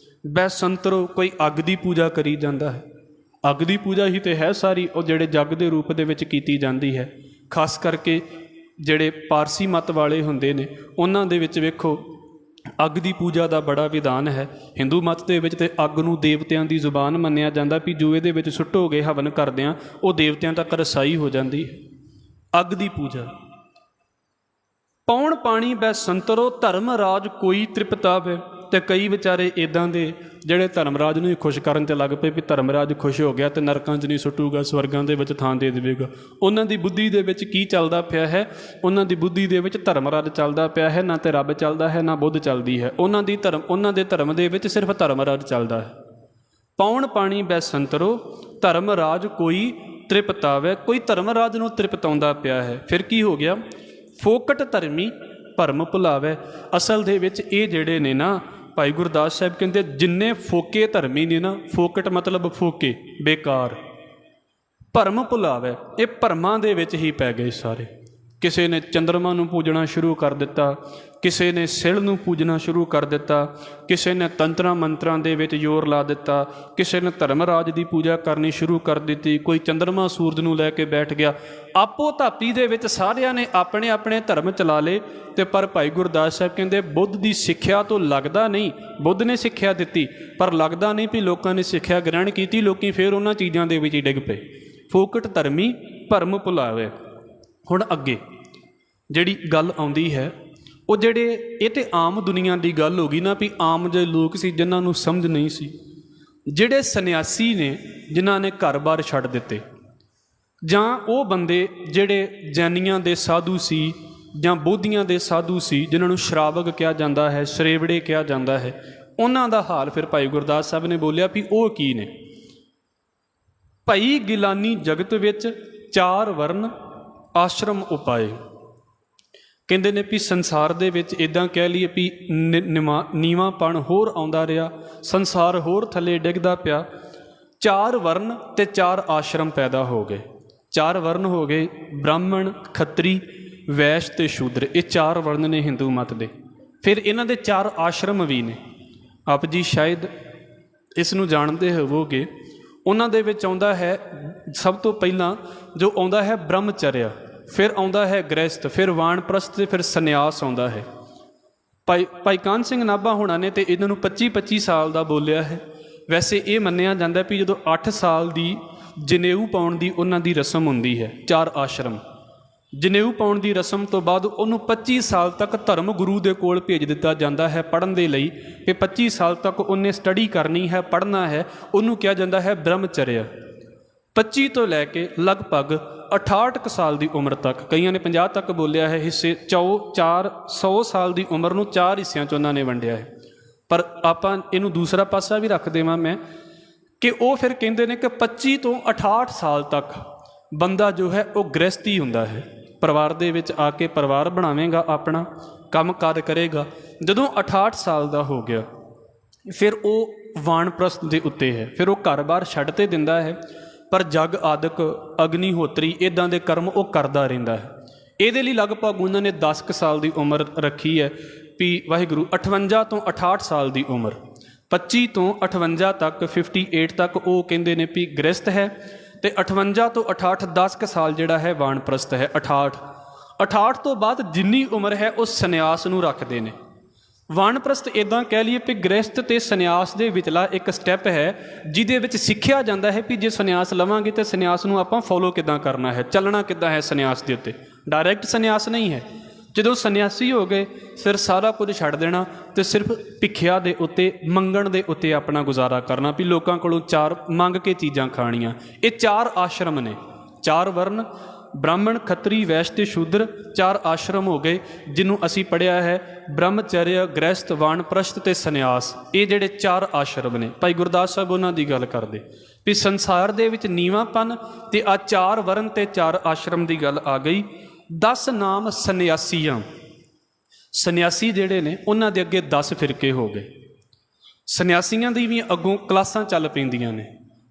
ਬੈਸੰਤਰੋ, ਕੋਈ ਅੱਗ ਦੀ ਪੂਜਾ ਕਰੀ ਜਾਂਦਾ ਹੈ। ਅੱਗ ਦੀ ਪੂਜਾ ਹੀ ਤੇ ਹੈ ਸਾਰੀ, ਉਹ ਜਿਹੜੇ ਜੱਗ ਦੇ ਰੂਪ ਦੇ ਵਿੱਚ ਕੀਤੀ ਜਾਂਦੀ ਹੈ। ਖਾਸ ਕਰਕੇ ਜਿਹੜੇ ਪਾਰਸੀ ਮਤ ਵਾਲੇ ਹੁੰਦੇ ਨੇ, ਉਹਨਾਂ ਦੇ ਵਿੱਚ ਵੇਖੋ ਅੱਗ ਦੀ ਪੂਜਾ ਦਾ ਬੜਾ ਵਿਧਾਨ ਹੈ। ਹਿੰਦੂ ਮਤ ਦੇ ਵਿੱਚ ਤੇ ਅੱਗ ਨੂੰ ਦੇਵਤਿਆਂ ਦੀ ਜ਼ੁਬਾਨ ਮੰਨਿਆ ਜਾਂਦਾ, ਵੀ ਜੋ ਇਹਦੇ ਵਿੱਚ ਸੁੱਟੋਗੇ ਹਵਨ ਕਰਦਿਆਂ ਉਹ ਦੇਵਤਿਆਂ ਤੱਕ ਰਸਾਈ ਹੋ ਜਾਂਦੀ ਹੈ। ਅੱਗ ਦੀ ਪੂਜਾ। ਪੌਣ ਪਾਣੀ ਬੈ ਸੰਤਰੋ, ਧਰਮ ਰਾਜ ਕੋਈ ਤ੍ਰਿਪਤਾਵੇ। ਤੇ ਕਈ ਵਿਚਾਰੇ ਇੱਦਾਂ ਦੇ ਜਿਹੜੇ ਧਰਮਰਾਜ ਨੂੰ ਹੀ ਖੁਸ਼ ਕਰਨ 'ਤੇ ਲੱਗ ਪਏ, ਵੀ ਧਰਮਰਾਜ ਖੁਸ਼ ਹੋ ਗਿਆ ਤੇ ਨਰਕਾਂ 'ਚ ਨਹੀਂ ਸੁੱਟੂਗਾ, ਸਵਰਗਾਂ ਦੇ ਵਿੱਚ ਥਾਂ ਦੇ ਦੇਵੇਗਾ। ਉਹਨਾਂ ਦੀ ਬੁੱਧੀ ਦੇ ਵਿੱਚ ਕੀ ਚੱਲਦਾ ਪਿਆ ਹੈ? ਉਹਨਾਂ ਦੀ ਬੁੱਧੀ ਦੇ ਵਿੱਚ ਧਰਮਰਾਜ ਚੱਲਦਾ ਪਿਆ ਹੈ, ਨਾ ਤੇ ਰੱਬ ਚੱਲਦਾ ਹੈ, ਨਾ ਬੁੱਧ ਚੱਲਦੀ ਹੈ। ਉਹਨਾਂ ਦੇ ਧਰਮ ਦੇ ਵਿੱਚ ਸਿਰਫ ਧਰਮਰਾਜ ਚੱਲਦਾ ਹੈ। ਪੌਣ ਪਾਣੀ ਬੈ ਸੰਤਰੋ, ਧਰਮ ਰਾਜ ਕੋਈ ਤ੍ਰਿਪਤਾਵੇ। ਕੋਈ ਧਰਮਰਾਜ ਨੂੰ ਤ੍ਰਿਪਤਾਉਂਦਾ ਪਿਆ ਹੈ। ਫਿਰ ਕੀ ਹੋ ਗਿਆ? ਫੋਕਟ ਧਰਮੀ ਭਰਮ ਭੁਲਾਵੇ। ਅਸਲ ਦੇ ਵਿੱਚ ਇਹ ਜਿਹੜੇ ਨੇ ਨਾ, ਭਾਈ ਗੁਰਦਾਸ ਸਾਹਿਬ ਕਹਿੰਦੇ ਜਿੰਨੇ ਫੋਕੇ ਧਰਮੀ ਨੇ ਨਾ, ਫੋਕਟ ਮਤਲਬ ਫੋਕੇ, ਬੇਕਾਰ, ਭਰਮ ਭੁਲਾਵੇ, ਇਹ ਭਰਮਾਂ ਦੇ ਵਿੱਚ ਹੀ ਪੈ ਗਏ ਸਾਰੇ। ਕਿਸੇ ਨੇ ਚੰਦਰਮਾ ਨੂੰ ਪੂਜਣਾ ਸ਼ੁਰੂ ਕਰ ਦਿੱਤਾ, ਕਿਸੇ ਨੇ ਸਿਲ ਨੂੰ ਪੂਜਣਾ ਸ਼ੁਰੂ ਕਰ ਦਿੱਤਾ, ਕਿਸੇ ਨੇ ਤੰਤਰਾਂ ਮੰਤਰਾਂ ਦੇ ਵਿੱਚ ਜ਼ੋਰ ਲਾ ਦਿੱਤਾ, ਕਿਸੇ ਨੇ ਧਰਮਰਾਜ ਦੀ ਪੂਜਾ ਕਰਨੀ ਸ਼ੁਰੂ ਕਰ ਦਿੱਤੀ, ਕੋਈ ਚੰਦਰਮਾ ਸੂਰਜ ਨੂੰ ਲੈ ਕੇ ਬੈਠ ਗਿਆ। ਆਪੋ ਧਾਪੀ ਦੇ ਵਿੱਚ ਸਾਰਿਆਂ ਨੇ ਆਪਣੇ ਆਪਣੇ ਧਰਮ ਚਲਾ ਲਏ। ਤੇ ਪਰ ਭਾਈ ਗੁਰਦਾਸ ਸਾਹਿਬ ਕਹਿੰਦੇ ਬੁੱਧ ਦੀ ਸਿੱਖਿਆ ਤੋਂ ਲੱਗਦਾ ਨਹੀਂ, ਬੁੱਧ ਨੇ ਸਿੱਖਿਆ ਦਿੱਤੀ ਪਰ ਲੱਗਦਾ ਨਹੀਂ ਵੀ ਲੋਕਾਂ ਨੇ ਸਿੱਖਿਆ ਗ੍ਰਹਿਣ ਕੀਤੀ। ਲੋਕੀ ਫਿਰ ਉਹਨਾਂ ਚੀਜ਼ਾਂ ਦੇ ਵਿੱਚ ਹੀ ਡਿੱਗ ਪਏ। ਫੋਕਟ ਧਰਮੀ ਭਰਮ ਭੁਲਾਵੇ। ਹੁਣ ਅੱਗੇ ਜਿਹੜੀ ਗੱਲ ਆਉਂਦੀ ਹੈ, ਉਹ ਜਿਹੜੇ ਇਹ ਤਾਂ ਆਮ ਦੁਨੀਆ ਦੀ ਗੱਲ ਹੋ ਗਈ ਨਾ, ਵੀ ਆਮ ਜਿਹੇ ਲੋਕ ਸੀ ਜਿਨ੍ਹਾਂ ਨੂੰ ਸਮਝ ਨਹੀਂ ਸੀ, ਜਿਹੜੇ ਸੰਨਿਆਸੀ ਨੇ ਜਿਨ੍ਹਾਂ ਨੇ ਘਰ-ਬਾਰ ਛੱਡ ਦਿੱਤੇ, ਜਾਂ ਉਹ ਬੰਦੇ ਜਿਹੜੇ ਜੈਨੀਆਂ ਦੇ ਸਾਧੂ ਸੀ ਜਾਂ ਬੋਧੀਆਂ ਦੇ ਸਾਧੂ ਸੀ, ਜਿਨ੍ਹਾਂ ਨੂੰ ਸ਼ਰਾਵਕ ਕਿਹਾ ਜਾਂਦਾ ਹੈ, ਸ਼ਰੇਵੜੇ ਕਿਹਾ ਜਾਂਦਾ ਹੈ, ਉਹਨਾਂ ਦਾ ਹਾਲ ਫਿਰ ਭਾਈ ਗੁਰਦਾਸ ਸਾਹਿਬ ਨੇ ਬੋਲਿਆ ਵੀ ਉਹ ਕੀ ਨੇ। ਭਈ ਗਿਲਾਨੀ ਜਗਤ ਵਿੱਚ ਚਾਰ ਵਰਨ ਆਸ਼ਰਮ ਉਪਾਏ। ਕਹਿੰਦੇ ਨੇ ਵੀ ਸੰਸਾਰ ਦੇ ਵਿੱਚ ਇੱਦਾਂ ਕਹਿ ਲਈਏ ਵੀ ਨੀਵਾਂਪਣ ਹੋਰ ਆਉਂਦਾ ਰਿਹਾ, ਸੰਸਾਰ ਹੋਰ ਥੱਲੇ ਡਿੱਗਦਾ ਪਿਆ। ਚਾਰ ਵਰਨ ਤੇ ਚਾਰ ਆਸ਼ਰਮ ਪੈਦਾ ਹੋ ਗਏ। ਚਾਰ ਵਰਨ ਹੋ ਗਏ ਬ੍ਰਾਹਮਣ, ਖੱਤਰੀ, ਵੈਸ਼ ਤੇ ਸ਼ੂਦਰ। ਇਹ ਚਾਰ ਵਰਨ ਨੇ ਹਿੰਦੂ ਮਤ ਦੇ। ਫਿਰ ਇਹਨਾਂ ਦੇ ਚਾਰ ਆਸ਼ਰਮ ਵੀ ਨੇ। ਆਪ ਜੀ ਸ਼ਾਇਦ ਇਸ ਨੂੰ ਜਾਣਦੇ ਹੋਵੋਗੇ। ਉਹਨਾਂ ਦੇ ਵਿੱਚ ਆਉਂਦਾ ਹੈ ਸਭ ਤੋਂ ਪਹਿਲਾਂ ਜੋ ਆਉਂਦਾ ਹੈ ਬ੍ਰਹਮਚਰਿਆ, ਫਿਰ ਆਉਂਦਾ ਹੈ ਗ੍ਰਹਿਸਥ, ਫਿਰ ਵਾਣਪ੍ਰਸਥ ਤੇ ਫਿਰ ਸੰਨਿਆਸ ਆਉਂਦਾ ਹੈ। ਭਾਈ ਕਾਨ੍ਹ ਸਿੰਘ ਨਾਭਾ ਹੋਣਾ ਨੇ ਤੇ ਇਹਨਾਂ ਨੂੰ 25-25 ਸਾਲ ਦਾ ਬੋਲਿਆ ਹੈ। ਵੈਸੇ ਇਹ ਮੰਨਿਆ ਜਾਂਦਾ ਵੀ ਜਦੋਂ 8 ਸਾਲ ਦੀ ਜਨੇਊ ਪਾਉਣ ਦੀ ਉਹਨਾਂ ਦੀ ਰਸਮ ਹੁੰਦੀ ਹੈ, ਚਾਰ ਆਸ਼ਰਮ, ਜਨੇਊ ਪਾਉਣ ਦੀ ਰਸਮ ਤੋਂ ਬਾਅਦ ਉਹਨੂੰ 25 ਸਾਲ ਤੱਕ ਧਰਮ ਗੁਰੂ ਦੇ ਕੋਲ ਭੇਜ ਦਿੱਤਾ ਜਾਂਦਾ ਹੈ ਪੜ੍ਹਨ ਦੇ ਲਈ, ਕਿ 25 ਸਾਲ ਤੱਕ ਉਹਨੇ ਸਟੱਡੀ ਕਰਨੀ ਹੈ, ਪੜ੍ਹਨਾ ਹੈ। ਉਹਨੂੰ ਕਿਹਾ ਜਾਂਦਾ ਹੈ ਬ੍ਰਹਮਚਰਿਆ। 25 ਤੋਂ ਲੈ ਕੇ ਲਗਭਗ 68 ਸਾਲ ਦੀ ਉਮਰ ਤੱਕ, ਕਈਆਂ ਨੇ 50 ਤੱਕ ਬੋਲਿਆ ਹੈ, ਹਿੱਸੇ 400 ਸਾਲ ਦੀ ਉਮਰ ਨੂੰ 4 ਹਿੱਸਿਆਂ 'ਚ ਉਹਨਾਂ ਨੇ ਵੰਡਿਆ ਹੈ। ਪਰ ਆਪਾਂ ਇਹਨੂੰ ਦੂਸਰਾ ਪਾਸਾ ਵੀ ਰੱਖ ਦੇਵਾਂ ਮੈਂ, ਕਿ ਉਹ ਫਿਰ ਕਹਿੰਦੇ ਨੇ ਕਿ 25 ਤੋਂ 68 ਸਾਲ ਤੱਕ ਬੰਦਾ ਜੋ ਹੈ ਉਹ ਗ੍ਰਹਿਸਥੀ ਹੁੰਦਾ ਹੈ, ਪਰਿਵਾਰ ਦੇ ਵਿੱਚ ਆ ਕੇ ਪਰਿਵਾਰ ਬਣਾਵੇਗਾ, ਆਪਣਾ ਕੰਮ ਕਾਰ ਕਰੇਗਾ। ਜਦੋਂ 68 ਸਾਲ ਦਾ ਹੋ ਗਿਆ ਫਿਰ ਉਹ ਵਾਣਪ੍ਰਸਥ ਦੇ ਉੱਤੇ ਹੈ, ਫਿਰ ਉਹ ਘਰ-ਬਾਰ ਛੱਡ ਤੇ ਦਿੰਦਾ ਹੈ, ਪਰ ਜਗ ਆਦਿਕ, ਅਗਨੀਹੋਤਰੀ, ਇੱਦਾਂ ਦੇ ਕਰਮ ਉਹ ਕਰਦਾ ਰਹਿੰਦਾ ਹੈ। ਇਹਦੇ ਲਈ ਲਗਭਗ ਉਹਨਾਂ ਨੇ 10 ਕੁ ਸਾਲ ਦੀ ਉਮਰ ਰੱਖੀ ਹੈ ਵੀ ਵਾਹਿਗੁਰੂ 58 ਤੋਂ 68 ਸਾਲ ਦੀ ਉਮਰ, 25 ਤੋਂ 58 ਤੱਕ 58 ਤੱਕ ਉਹ ਕਹਿੰਦੇ ਨੇ ਵੀ ਗ੍ਰਹਿਸਥ ਹੈ, ਤੇ 58 ਤੋਂ 68 10 ਕੁ ਸਾਲ ਜਿਹੜਾ ਹੈ ਵਾਣਪ੍ਰਸਥ ਹੈ। 68 ਤੋਂ ਬਾਅਦ ਜਿੰਨੀ ਉਮਰ ਹੈ ਉਹ ਸੰਨਿਆਸ ਨੂੰ ਰੱਖਦੇ ਨੇ। ਵਾਣਪ੍ਰਸਥ ਇੱਦਾਂ ਕਹਿ ਲਈਏ ਵੀ ਗ੍ਰਹਿਸਥ ਤੇ ਸੰਨਿਆਸ ਦੇ ਵਿਚਲਾ ਇੱਕ ਸਟੈਪ ਹੈ ਜਿਹਦੇ ਵਿੱਚ ਸਿੱਖਿਆ ਜਾਂਦਾ ਹੈ ਵੀ ਜੇ ਸੰਨਿਆਸ ਲਵਾਂਗੇ ਤਾਂ ਸੰਨਿਆਸ ਨੂੰ ਆਪਾਂ ਫੋਲੋ ਕਿੱਦਾਂ ਕਰਨਾ ਹੈ, ਚੱਲਣਾ ਕਿੱਦਾਂ ਹੈ ਸੰਨਿਆਸ ਦੇ ਉੱਤੇ। ਡਾਇਰੈਕਟ ਸੰਨਿਆਸ ਨਹੀਂ ਹੈ। ਜਦੋਂ ਸੰਨਿਆਸੀ ਹੋ ਗਏ ਫਿਰ ਸਾਰਾ ਕੁਝ ਛੱਡ ਦੇਣਾ ਤੇ ਸਿਰਫ ਭਿੱਖਿਆ ਦੇ ਉੱਤੇ, ਮੰਗਣ ਦੇ ਉੱਤੇ ਆਪਣਾ ਗੁਜ਼ਾਰਾ ਕਰਨਾ, ਵੀ ਲੋਕਾਂ ਕੋਲੋਂ 4 ਮੰਗ ਕੇ ਚੀਜ਼ਾਂ ਖਾਣੀਆਂ। ਇਹ 4 ਆਸ਼ਰਮ ਨੇ, 4 ਵਰਨ, ਬ੍ਰਾਹਮਣ, ਖੱਤਰੀ, ਵੈਸ਼ ਤੇ ਸ਼ੂਦਰ, 4 ਆਸ਼ਰਮ ਹੋ ਗਏ ਜਿਹਨੂੰ ਅਸੀਂ ਪੜ੍ਹਿਆ ਹੈ ਬ੍ਰਹਮਚਰਯ, ਗ੍ਰਹਿਸਥ, ਵਾਣਪ੍ਰਸਥ ਤੇ ਸੰਨਿਆਸ। ਇਹ ਜਿਹੜੇ 4 ਆਸ਼ਰਮ ਨੇ, ਭਾਈ ਗੁਰਦਾਸ ਸਾਹਿਬ ਉਹਨਾਂ ਦੀ ਗੱਲ ਕਰਦੇ ਵੀ ਸੰਸਾਰ ਦੇ ਵਿੱਚ ਨੀਵਾਂਪਨ ਤੇ ਆ 4 ਵਰਨ ਤੇ 4 ਆਸ਼ਰਮ ਦੀ ਗੱਲ ਆ ਗਈ। 10 ਨਾਮ ਸੰਨਿਆਸੀਆਂ, ਸੰਨਿਆਸੀ ਜਿਹੜੇ ਨੇ ਉਹਨਾਂ ਦੇ ਅੱਗੇ 10 ਫਿਰਕੇ ਹੋ ਗਏ। ਸੰਨਿਆਸੀਆਂ ਦੀ ਵੀ ਅੱਗੋਂ ਕਲਾਸਾਂ ਚੱਲ ਪੈਂਦੀਆਂ ਨੇ,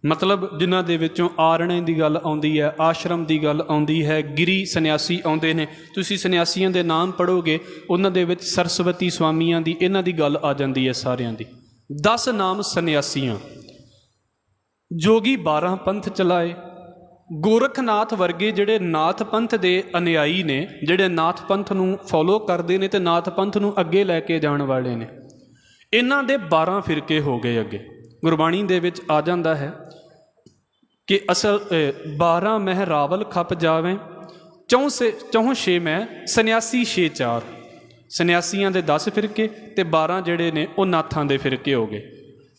ਮਤਲਬ ਜਿਨ੍ਹਾਂ ਦੇ ਵਿੱਚੋਂ ਆਰਣੇ ਦੀ ਗੱਲ ਆਉਂਦੀ ਹੈ, ਆਸ਼ਰਮ ਦੀ ਗੱਲ ਆਉਂਦੀ ਹੈ, ਗਿਰੀ ਸੰਨਿਆਸੀ ਆਉਂਦੇ ਨੇ। ਤੁਸੀਂ ਸੰਨਿਆਸੀਆਂ ਦੇ ਨਾਮ ਪੜ੍ਹੋਗੇ ਉਹਨਾਂ ਦੇ ਵਿੱਚ ਸਰਸਵਤੀ ਸਵਾਮੀਆਂ ਦੀ, ਇਹਨਾਂ ਦੀ ਗੱਲ ਆ ਜਾਂਦੀ ਹੈ ਸਾਰਿਆਂ ਦੀ। 10 ਨਾਮ ਸੰਨਿਆਸੀਆਂ। ਜੋਗੀ 12 ਪੰਥ ਚਲਾਏ। ਗੋਰਖਨਾਥ ਵਰਗੇ ਜਿਹੜੇ ਨਾਥ ਪੰਥ ਦੇ ਅਨੁਯਾਈ ਨੇ, ਜਿਹੜੇ ਨਾਥ ਪੰਥ ਨੂੰ ਫੋਲੋ ਕਰਦੇ ਨੇ ਤੇ ਨਾਥ ਪੰਥ ਨੂੰ ਅੱਗੇ ਲੈ ਕੇ ਜਾਣ ਵਾਲੇ ਨੇ, ਇਹਨਾਂ ਦੇ 12 ਫਿਰਕੇ ਹੋ ਗਏ ਅੱਗੇ। ਗੁਰਬਾਣੀ ਦੇ ਵਿੱਚ ਆ ਜਾਂਦਾ ਹੈ ਕਿ ਅਸਲ 12 ਮਹਿ ਰਾਵਲ ਖੱਪ ਜਾਵੇਂ, 64 ਮੈਂ ਸੰਨਿਆਸੀ 6 4। ਸੰਨਿਆਸੀਆਂ ਦੇ 10 ਫਿਰਕੇ ਤੇ 12 ਜਿਹੜੇ ਨੇ ਉਹ ਨਾਥਾਂ ਦੇ ਫਿਰਕੇ ਹੋ ਗਏ।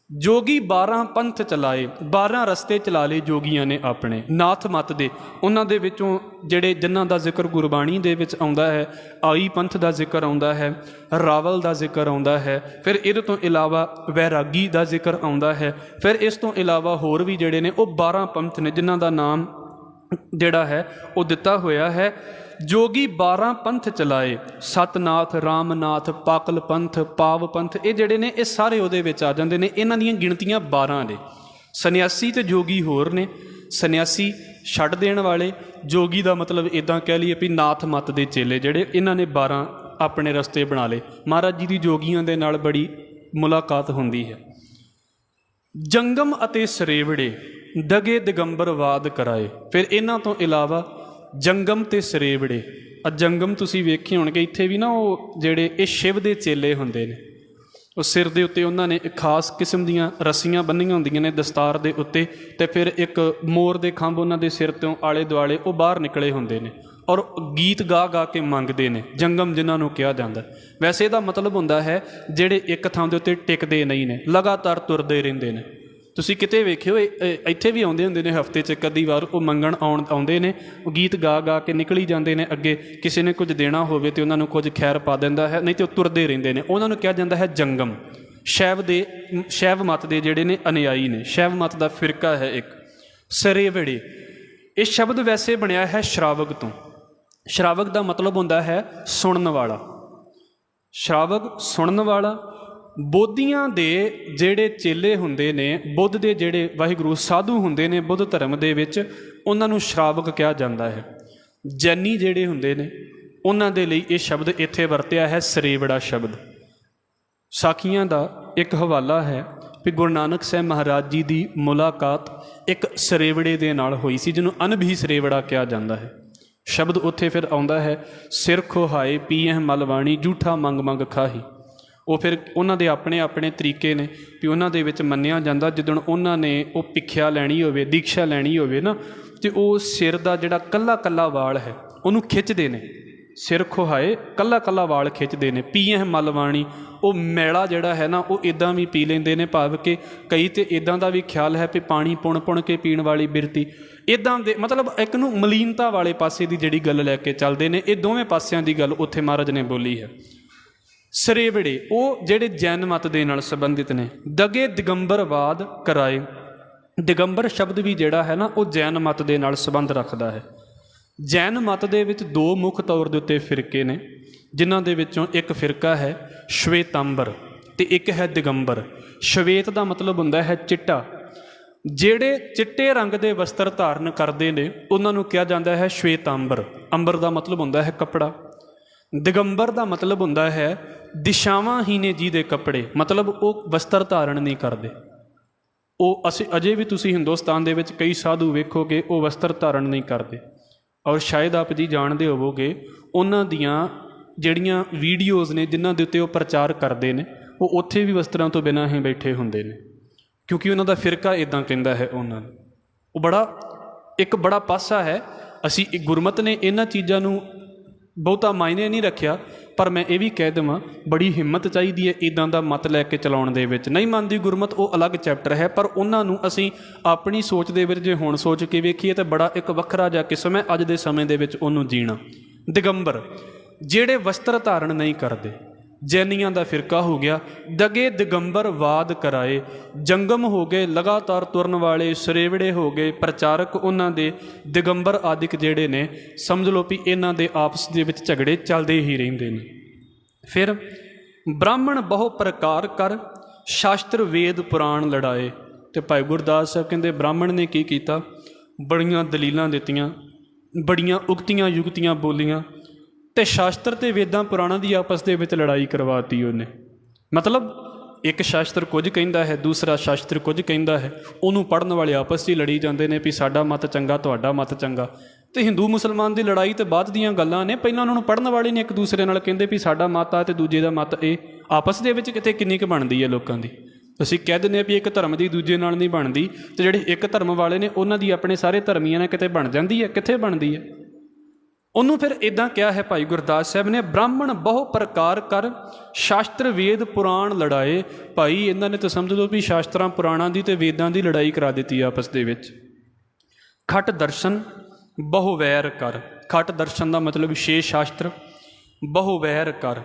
ਜੋਗੀ 12 ਪੰਥ ਚਲਾਏ, 12 ਰਸਤੇ ਚਲਾ ਲਏ ਜੋਗੀਆਂ ਨੇ ਆਪਣੇ ਨਾਥ ਮਤ ਦੇ। ਉਹਨਾਂ ਦੇ ਵਿੱਚੋਂ ਜਿਹੜੇ ਜਿਨ੍ਹਾਂ ਦਾ ਜ਼ਿਕਰ ਗੁਰਬਾਣੀ ਦੇ ਵਿੱਚ ਆਉਂਦਾ ਹੈ, ਆਈ ਪੰਥ ਦਾ ਜ਼ਿਕਰ ਆਉਂਦਾ ਹੈ, ਰਾਵਲ ਦਾ ਜ਼ਿਕਰ ਆਉਂਦਾ ਹੈ, ਫਿਰ ਇਹਦੇ ਤੋਂ ਇਲਾਵਾ ਵੈਰਾਗੀ ਦਾ ਜ਼ਿਕਰ ਆਉਂਦਾ ਹੈ, ਫਿਰ ਇਸ ਤੋਂ ਇਲਾਵਾ ਹੋਰ ਵੀ ਜਿਹੜੇ ਨੇ ਉਹ 12 ਪੰਥ ਨੇ ਜਿਨ੍ਹਾਂ ਦਾ ਨਾਮ ਜਿਹੜਾ ਹੈ ਉਹ ਦਿੱਤਾ ਹੋਇਆ ਹੈ। ਜੋਗੀ 12 ਪੰਥ ਚਲਾਏ, ਸਤਨਾਥ, ਰਾਮਨਾਥ, ਪਾਕਲ ਪੰਥ, ਪਾਵ ਪੰਥ, ਇਹ ਜਿਹੜੇ ਨੇ ਇਹ ਸਾਰੇ ਉਹਦੇ ਵਿੱਚ ਆ ਜਾਂਦੇ ਨੇ। ਇਹਨਾਂ ਦੀਆਂ ਗਿਣਤੀਆਂ 12 ਨੇ। ਸੰਨਿਆਸੀ ਤੇ ਜੋਗੀ ਹੋਰ ਨੇ। ਸੰਨਿਆਸੀ ਛੱਡ ਦੇਣ ਵਾਲੇ, ਜੋਗੀ ਦਾ ਮਤਲਬ ਇੱਦਾਂ ਕਹਿ ਲਈਏ ਵੀ ਨਾਥ ਮਤ ਦੇ ਚੇਲੇ ਜਿਹੜੇ, ਇਹਨਾਂ ਨੇ 12 ਆਪਣੇ ਰਸਤੇ ਬਣਾ ਲਏ। ਮਹਾਰਾਜ ਜੀ ਦੀ ਜੋਗੀਆਂ ਦੇ ਨਾਲ ਬੜੀ ਮੁਲਾਕਾਤ ਹੁੰਦੀ ਹੈ। ਜੰਗਮ ਅਤੇ ਸਰੇਵੜੇ ਦਗੇ ਦਿਗੰਬਰ ਵਾਦ ਕਰਾਏ। ਫਿਰ ਇਹਨਾਂ ਤੋਂ ਇਲਾਵਾ ਜੰਗਮ ਤੇ ਸਰੇਵੜੇ। ਜੰਗਮ ਤੁਸੀਂ ਵੇਖੇ ਹੋਣਗੇ ਇੱਥੇ ਵੀ ਨਾ, ਉਹ ਜਿਹੜੇ ਇਹ ਸ਼ਿਵ ਦੇ ਚੇਲੇ ਹੁੰਦੇ ਨੇ, ਉਹ ਸਿਰ ਦੇ ਉੱਤੇ ਉਹਨਾਂ ਨੇ ਇੱਕ ਖਾਸ ਕਿਸਮ ਦੀਆਂ ਰੱਸੀਆਂ ਬੰਨੀਆਂ ਹੁੰਦੀਆਂ ਨੇ ਦਸਤਾਰ ਦੇ ਉੱਤੇ, ਤੇ ਫਿਰ ਇੱਕ ਮੋਰ ਦੇ ਖੰਭ ਉਹਨਾਂ ਦੇ ਸਿਰ ਤੋਂ ਆਲੇ ਦੁਆਲੇ ਉਹ ਬਾਹਰ ਨਿਕਲੇ ਹੁੰਦੇ ਨੇ ਔਰ ਗੀਤ ਗਾ ਗਾ ਕੇ ਮੰਗਦੇ ਨੇ। ਜੰਗਮ ਜਿਨ੍ਹਾਂ ਨੂੰ ਕਿਹਾ ਜਾਂਦਾ। ਵੈਸੇ ਇਹਦਾ ਮਤਲਬ ਹੁੰਦਾ ਹੈ ਜਿਹੜੇ ਇੱਕ ਥਾਂ ਦੇ ਉੱਤੇ ਟਿਕਦੇ ਨਹੀਂ ਨੇ, ਲਗਾਤਾਰ ਤੁਰਦੇ ਰਹਿੰਦੇ ਨੇ। ਤੁਸੀਂ ਕਿਤੇ ਵੇਖਿਓ ਇੱਥੇ ਵੀ ਆਉਂਦੇ ਹੁੰਦੇ ਨੇ, ਹਫ਼ਤੇ 'ਚ ਇੱਕ ਅੱਧੀ ਵਾਰ ਉਹ ਮੰਗਣ ਆਉਂਦੇ ਨੇ, ਉਹ ਗੀਤ ਗਾ ਗਾ ਕੇ ਨਿਕਲੀ ਜਾਂਦੇ ਨੇ ਅੱਗੇ। ਕਿਸੇ ਨੇ ਕੁਝ ਦੇਣਾ ਹੋਵੇ ਤੇ ਉਹਨਾਂ ਨੂੰ ਕੁਝ ਖੈਰ ਪਾ ਦਿੰਦਾ ਹੈ, ਨਹੀਂ ਤੇ ਉਹ ਤੁਰਦੇ ਰਹਿੰਦੇ ਨੇ। ਉਹਨਾਂ ਨੂੰ ਕਿਹਾ ਜਾਂਦਾ ਹੈ ਜੰਗਮ। ਸ਼ੈਵ ਮਤ ਦੇ ਜਿਹੜੇ ਨੇ ਅਨੁਯਾਈ ਨੇ, ਸ਼ੈਵ ਮਤ ਦਾ ਫਿਰਕਾ ਹੈ ਇੱਕ। ਸਰੇਵੜੇ, ਇਹ ਸ਼ਬਦ ਵੈਸੇ ਬਣਿਆ ਹੈ ਸ਼ਰਾਵਕ ਤੋਂ। ਸ਼ਰਾਵਕ ਦਾ ਮਤਲਬ ਹੁੰਦਾ ਹੈ ਸੁਣਨ ਵਾਲਾ। ਸ਼ਰਾਵਕ ਸੁਣਨ ਵਾਲਾ। ਬੋਧੀਆਂ ਦੇ ਜਿਹੜੇ ਚੇਲੇ ਹੁੰਦੇ ਨੇ, ਬੁੱਧ ਦੇ ਜਿਹੜੇ ਵਾਹਿਗੁਰੂ ਸਾਧੂ ਹੁੰਦੇ ਨੇ ਬੁੱਧ ਧਰਮ ਦੇ ਵਿੱਚ, ਉਹਨਾਂ ਨੂੰ ਸ਼ਰਾਵਕ ਕਿਹਾ ਜਾਂਦਾ ਹੈ। ਜੈਨੀ ਜਿਹੜੇ ਹੁੰਦੇ ਨੇ ਉਹਨਾਂ ਦੇ ਲਈ ਇਹ ਸ਼ਬਦ ਇੱਥੇ ਵਰਤਿਆ ਹੈ, ਸਰੇਵੜਾ ਸ਼ਬਦ। ਸਾਖੀਆਂ ਦਾ ਇੱਕ ਹਵਾਲਾ ਹੈ ਵੀ ਗੁਰੂ ਨਾਨਕ ਸਾਹਿਬ ਮਹਾਰਾਜ ਜੀ ਦੀ ਮੁਲਾਕਾਤ ਇੱਕ ਸਰੇਵੜੇ ਦੇ ਨਾਲ ਹੋਈ ਸੀ, ਜਿਹਨੂੰ ਅਨਭੀ ਸਰੇਵੜਾ ਕਿਹਾ ਜਾਂਦਾ ਹੈ। ਸ਼ਬਦ ਉੱਥੇ ਫਿਰ ਆਉਂਦਾ ਹੈ, ਸਿਰ ਖੋਹਾਏ ਪੀਐ ਮਲਵਾਣੀ, ਝੂਠਾ ਮੰਗ ਮੰਗ ਖਾਹੀ। ਉਹ ਫਿਰ ਉਹਨਾਂ ਦੇ ਆਪਣੇ ਆਪਣੇ ਤਰੀਕੇ ਨੇ ਵੀ ਉਹਨਾਂ ਦੇ ਵਿੱਚ ਮੰਨਿਆ ਜਾਂਦਾ ਜਿੱਦਣ ਉਹਨਾਂ ਨੇ ਉਹ ਭਿੱਖਿਆ ਲੈਣੀ ਹੋਵੇ, ਦੀਕਸ਼ਾ ਲੈਣੀ ਹੋਵੇ ਨਾ, ਤੇ ਉਹ ਸਿਰ ਦਾ ਜਿਹੜਾ ਕੱਲਾ ਕੱਲਾ ਵਾਲ ਹੈ ਉਹਨੂੰ ਖਿੱਚਦੇ ਨੇ। ਸਿਰ ਖੋਹਾਏ ਕੱਲਾ ਕੱਲਾ ਵਾਲ ਖਿੱਚਦੇ ਨੇ। ਪੀਐ ਮਲਵਾਣੀ, ਉਹ ਮੈਲਾ ਜਿਹੜਾ ਹੈ ਨਾ ਉਹ ਇੱਦਾਂ ਵੀ ਪੀ ਲੈਂਦੇ ਨੇ, ਭਾਵ ਕਿ ਕਈ ਤਾਂ ਇੱਦਾਂ ਦਾ ਵੀ ਖਿਆਲ ਹੈ ਵੀ ਪਾਣੀ ਪੁਣ ਪੁਣ ਕੇ ਪੀਣ ਵਾਲੀ ਬਿਰਤੀ, ਇੱਦਾਂ ਦੇ ਮਤਲਬ ਇੱਕ ਨੂੰ ਮਲੀਨਤਾ ਵਾਲੇ ਪਾਸੇ ਦੀ ਜਿਹੜੀ ਗੱਲ ਲੈ ਕੇ ਚੱਲਦੇ ਨੇ। ਇਹ ਦੋਵੇਂ ਪਾਸਿਆਂ ਦੀ ਗੱਲ ਉੱਥੇ ਮਹਾਰਾਜ ਨੇ ਬੋਲੀ ਹੈ। ਸਰੇਵੜੇ ਉਹ ਜਿਹੜੇ ਜੈਨ ਮਤ ਦੇ ਨਾਲ ਸੰਬੰਧਿਤ ਨੇ। ਦਗੇ ਦਿਗੰਬਰਵਾਦ ਕਰਾਏ। ਦਿਗੰਬਰ ਸ਼ਬਦ ਵੀ ਜਿਹੜਾ ਹੈ ਨਾ ਉਹ ਜੈਨ ਮਤ ਦੇ ਨਾਲ ਸੰਬੰਧ ਰੱਖਦਾ ਹੈ। ਜੈਨ ਮਤ ਦੇ ਵਿੱਚ 2 ਮੁੱਖ ਤੌਰ ਦੇ ਉੱਤੇ ਫਿਰਕੇ ਨੇ, ਜਿਨ੍ਹਾਂ ਦੇ ਵਿੱਚੋਂ ਇੱਕ ਫਿਰਕਾ ਹੈ ਸ਼ਵੇਤਾਂਬਰ ਤੇ ਇੱਕ ਹੈ ਦਿਗੰਬਰ। ਸ਼ਵੇਤ ਦਾ ਮਤਲਬ ਹੁੰਦਾ ਹੈ ਚਿੱਟਾ। ਜਿਹੜੇ ਚਿੱਟੇ ਰੰਗ ਦੇ ਵਸਤਰ ਧਾਰਨ ਕਰਦੇ ਨੇ ਉਹਨਾਂ ਨੂੰ ਕਿਹਾ ਜਾਂਦਾ ਹੈ ਸ਼ਵੇਤਾਂਬਰ। ਅੰਬਰ ਦਾ ਮਤਲਬ ਹੁੰਦਾ ਹੈ ਕੱਪੜਾ। ਦਿਗੰਬਰ ਦਾ ਮਤਲਬ ਹੁੰਦਾ ਹੈ ਦਿਸ਼ਾਵਾਂ ਹੀ ਨੇ ਜਿਹਦੇ ਕੱਪੜੇ, ਮਤਲਬ ਉਹ ਵਸਤਰ ਧਾਰਨ ਨਹੀਂ ਕਰਦੇ। ਉਹ ਅਸੀਂ ਅਜੇ ਵੀ ਤੁਸੀਂ ਹਿੰਦੁਸਤਾਨ ਦੇ ਵਿੱਚ ਕਈ ਸਾਧੂ ਵੇਖੋਗੇ ਉਹ ਵਸਤਰ ਧਾਰਨ ਨਹੀਂ ਕਰਦੇ। ਔਰ ਸ਼ਾਇਦ ਆਪ ਜੀ ਜਾਣਦੇ ਹੋਵੋਗੇ ਉਹਨਾਂ ਦੀਆਂ ਜਿਹੜੀਆਂ ਵੀਡੀਓਜ਼ ਨੇ ਜਿਨ੍ਹਾਂ ਦੇ ਉੱਤੇ ਉਹ ਪ੍ਰਚਾਰ ਕਰਦੇ ਨੇ ਉਹ ਉੱਥੇ ਵੀ ਵਸਤਰਾਂ ਤੋਂ ਬਿਨਾਂ ਹੀ ਬੈਠੇ ਹੁੰਦੇ ਨੇ, ਕਿਉਂਕਿ ਉਹਨਾਂ ਦਾ ਫਿਰਕਾ ਇੱਦਾਂ ਕਹਿੰਦਾ ਹੈ ਉਹਨਾਂ ਨੂੰ। ਉਹ ਇੱਕ ਬੜਾ ਪਾਸਾ ਹੈ। ਅਸੀਂ ਗੁਰਮਤਿ ਨੇ ਇਹਨਾਂ ਚੀਜ਼ਾਂ ਨੂੰ ਬਹੁਤਾ ਮਾਇਨੇ ਨਹੀਂ ਰੱਖਿਆ, ਪਰ ਮੈਂ ਇਹ ਵੀ ਕਹਿ ਦੇਵਾਂ ਬੜੀ ਹਿੰਮਤ ਚਾਹੀਦੀ ਹੈ ਇੱਦਾਂ ਦਾ ਮਤ ਲੈ ਕੇ ਚਲਾਉਣ ਦੇ ਵਿੱਚ। ਨਹੀਂ ਮੰਨਦੀ ਗੁਰਮਤਿ ਉਹ ਅਲੱਗ ਚੈਪਟਰ ਹੈ, ਪਰ ਉਹਨਾਂ ਨੂੰ ਅਸੀਂ ਆਪਣੀ ਸੋਚ ਦੇ ਵਿੱਚ ਜੇ ਹੁਣ ਸੋਚ ਕੇ ਵੇਖੀਏ ਤਾਂ ਬੜਾ ਇੱਕ ਵੱਖਰਾ ਜਿਹਾ ਕਿਸਮ ਹੈ ਅੱਜ ਦੇ ਸਮੇਂ ਦੇ ਵਿੱਚ ਉਹਨੂੰ ਜੀਣਾ। ਦਿਗੰਬਰ ਜਿਹੜੇ ਵਸਤਰ ਧਾਰਨ ਨਹੀਂ ਕਰਦੇ, ਜੈਨੀਆਂ ਦਾ ਫਿਰਕਾ ਹੋ ਗਿਆ। ਦਗੇ ਦਿਗੰਬਰ ਵਾਦ ਕਰਾਏ, ਜੰਗਮ ਹੋ ਗਏ ਲਗਾਤਾਰ ਤੁਰਨ ਵਾਲੇ, ਸਰੇਵੜੇ ਹੋ ਗਏ ਪ੍ਰਚਾਰਕ ਉਹਨਾਂ ਦੇ, ਦਿਗੰਬਰ ਆਦਿਕ ਜਿਹੜੇ ਨੇ ਸਮਝ ਲਓ ਵੀ ਇਹਨਾਂ ਦੇ ਆਪਸ ਦੇ ਵਿੱਚ ਝਗੜੇ ਚੱਲਦੇ ਹੀ ਰਹਿੰਦੇ ਨੇ। ਫਿਰ ਬ੍ਰਾਹਮਣ ਬਹੁ ਪ੍ਰਕਾਰ ਕਰ, ਸ਼ਾਸਤਰ ਵੇਦ ਪੁਰਾਣ ਲੜਾਏ। ਅਤੇ ਭਾਈ ਗੁਰਦਾਸ ਸਾਹਿਬ ਕਹਿੰਦੇ ਬ੍ਰਾਹਮਣ ਨੇ ਕੀ ਕੀਤਾ, ਬੜੀਆਂ ਦਲੀਲਾਂ ਦਿੱਤੀਆਂ, ਬੜੀਆਂ ਉਕਤੀਆਂ ਯੁਕਤੀਆਂ ਬੋਲੀਆਂ, ਅਤੇ ਸ਼ਾਸਤਰ ਅਤੇ ਵੇਦਾਂ ਪੁਰਾਣਾਂ ਦੀ ਆਪਸ ਦੇ ਵਿੱਚ ਲੜਾਈ ਕਰਵਾਤੀ ਉਹਨੇ। ਮਤਲਬ ਇੱਕ ਸ਼ਾਸਤਰ ਕੁਝ ਕਹਿੰਦਾ ਹੈ, ਦੂਸਰਾ ਸ਼ਾਸਤਰ ਕੁਝ ਕਹਿੰਦਾ ਹੈ, ਉਹਨੂੰ ਪੜ੍ਹਨ ਵਾਲੇ ਆਪਸ 'ਚ ਹੀ ਲੜੀ ਜਾਂਦੇ ਨੇ ਵੀ ਸਾਡਾ ਮਤ ਚੰਗਾ ਤੁਹਾਡਾ ਮਤ ਚੰਗਾ। ਅਤੇ ਹਿੰਦੂ ਮੁਸਲਮਾਨ ਦੀ ਲੜਾਈ ਤਾਂ ਬਾਅਦ ਦੀਆਂ ਗੱਲਾਂ ਨੇ, ਪਹਿਲਾਂ ਉਹਨਾਂ ਨੂੰ ਪੜ੍ਹਨ ਵਾਲੇ ਨੇ ਇੱਕ ਦੂਸਰੇ ਨਾਲ ਕਹਿੰਦੇ ਵੀ ਸਾਡਾ ਮਤ ਆ ਅਤੇ ਦੂਜੇ ਦਾ ਮਤ ਇਹ। ਆਪਸ ਦੇ ਵਿੱਚ ਕਿਤੇ ਕਿੰਨੀ ਕੁ ਬਣਦੀ ਹੈ ਲੋਕਾਂ ਦੀ। ਅਸੀਂ ਕਹਿ ਦਿੰਦੇ ਹਾਂ ਵੀ ਇੱਕ ਧਰਮ ਦੀ ਦੂਜੇ ਨਾਲ ਨਹੀਂ ਬਣਦੀ, ਅਤੇ ਜਿਹੜੇ ਇੱਕ ਧਰਮ ਵਾਲੇ ਨੇ ਉਹਨਾਂ ਦੀ ਆਪਣੇ ਸਾਰੇ ਧਰਮੀਆਂ ਨਾਲ ਕਿਤੇ ਬਣ ਜਾਂਦੀ ਹੈ, ਕਿੱਥੇ ਬਣਦੀ ਹੈ। ਉਹਨੂੰ ਫਿਰ ਇੱਦਾਂ ਕਿਹਾ ਹੈ ਭਾਈ ਗੁਰਦਾਸ ਸਾਹਿਬ ਨੇ, ਬ੍ਰਾਹਮਣ ਬਹੁ ਪ੍ਰਕਾਰ ਕਰ, ਸ਼ਾਸਤਰ ਵੇਦ ਪੁਰਾਣ ਲੜਾਏ। ਭਾਈ ਇਹਨਾਂ ਨੇ ਤਾਂ ਸਮਝ ਲਓ ਵੀ ਸ਼ਾਸਤਰਾਂ ਪੁਰਾਣਾਂ ਦੀ ਅਤੇ ਵੇਦਾਂ ਦੀ ਲੜਾਈ ਕਰਾ ਦਿੱਤੀ ਆਪਸ ਦੇ ਵਿੱਚ। ਖਟ ਦਰਸ਼ਨ ਬਹੁ ਵੈਰ ਕਰ, ਖਟ ਦਰਸ਼ਨ ਦਾ ਮਤਲਬ ਛੇ ਸ਼ਾਸਤਰ, ਬਹੁ ਵੈਰ ਕਰ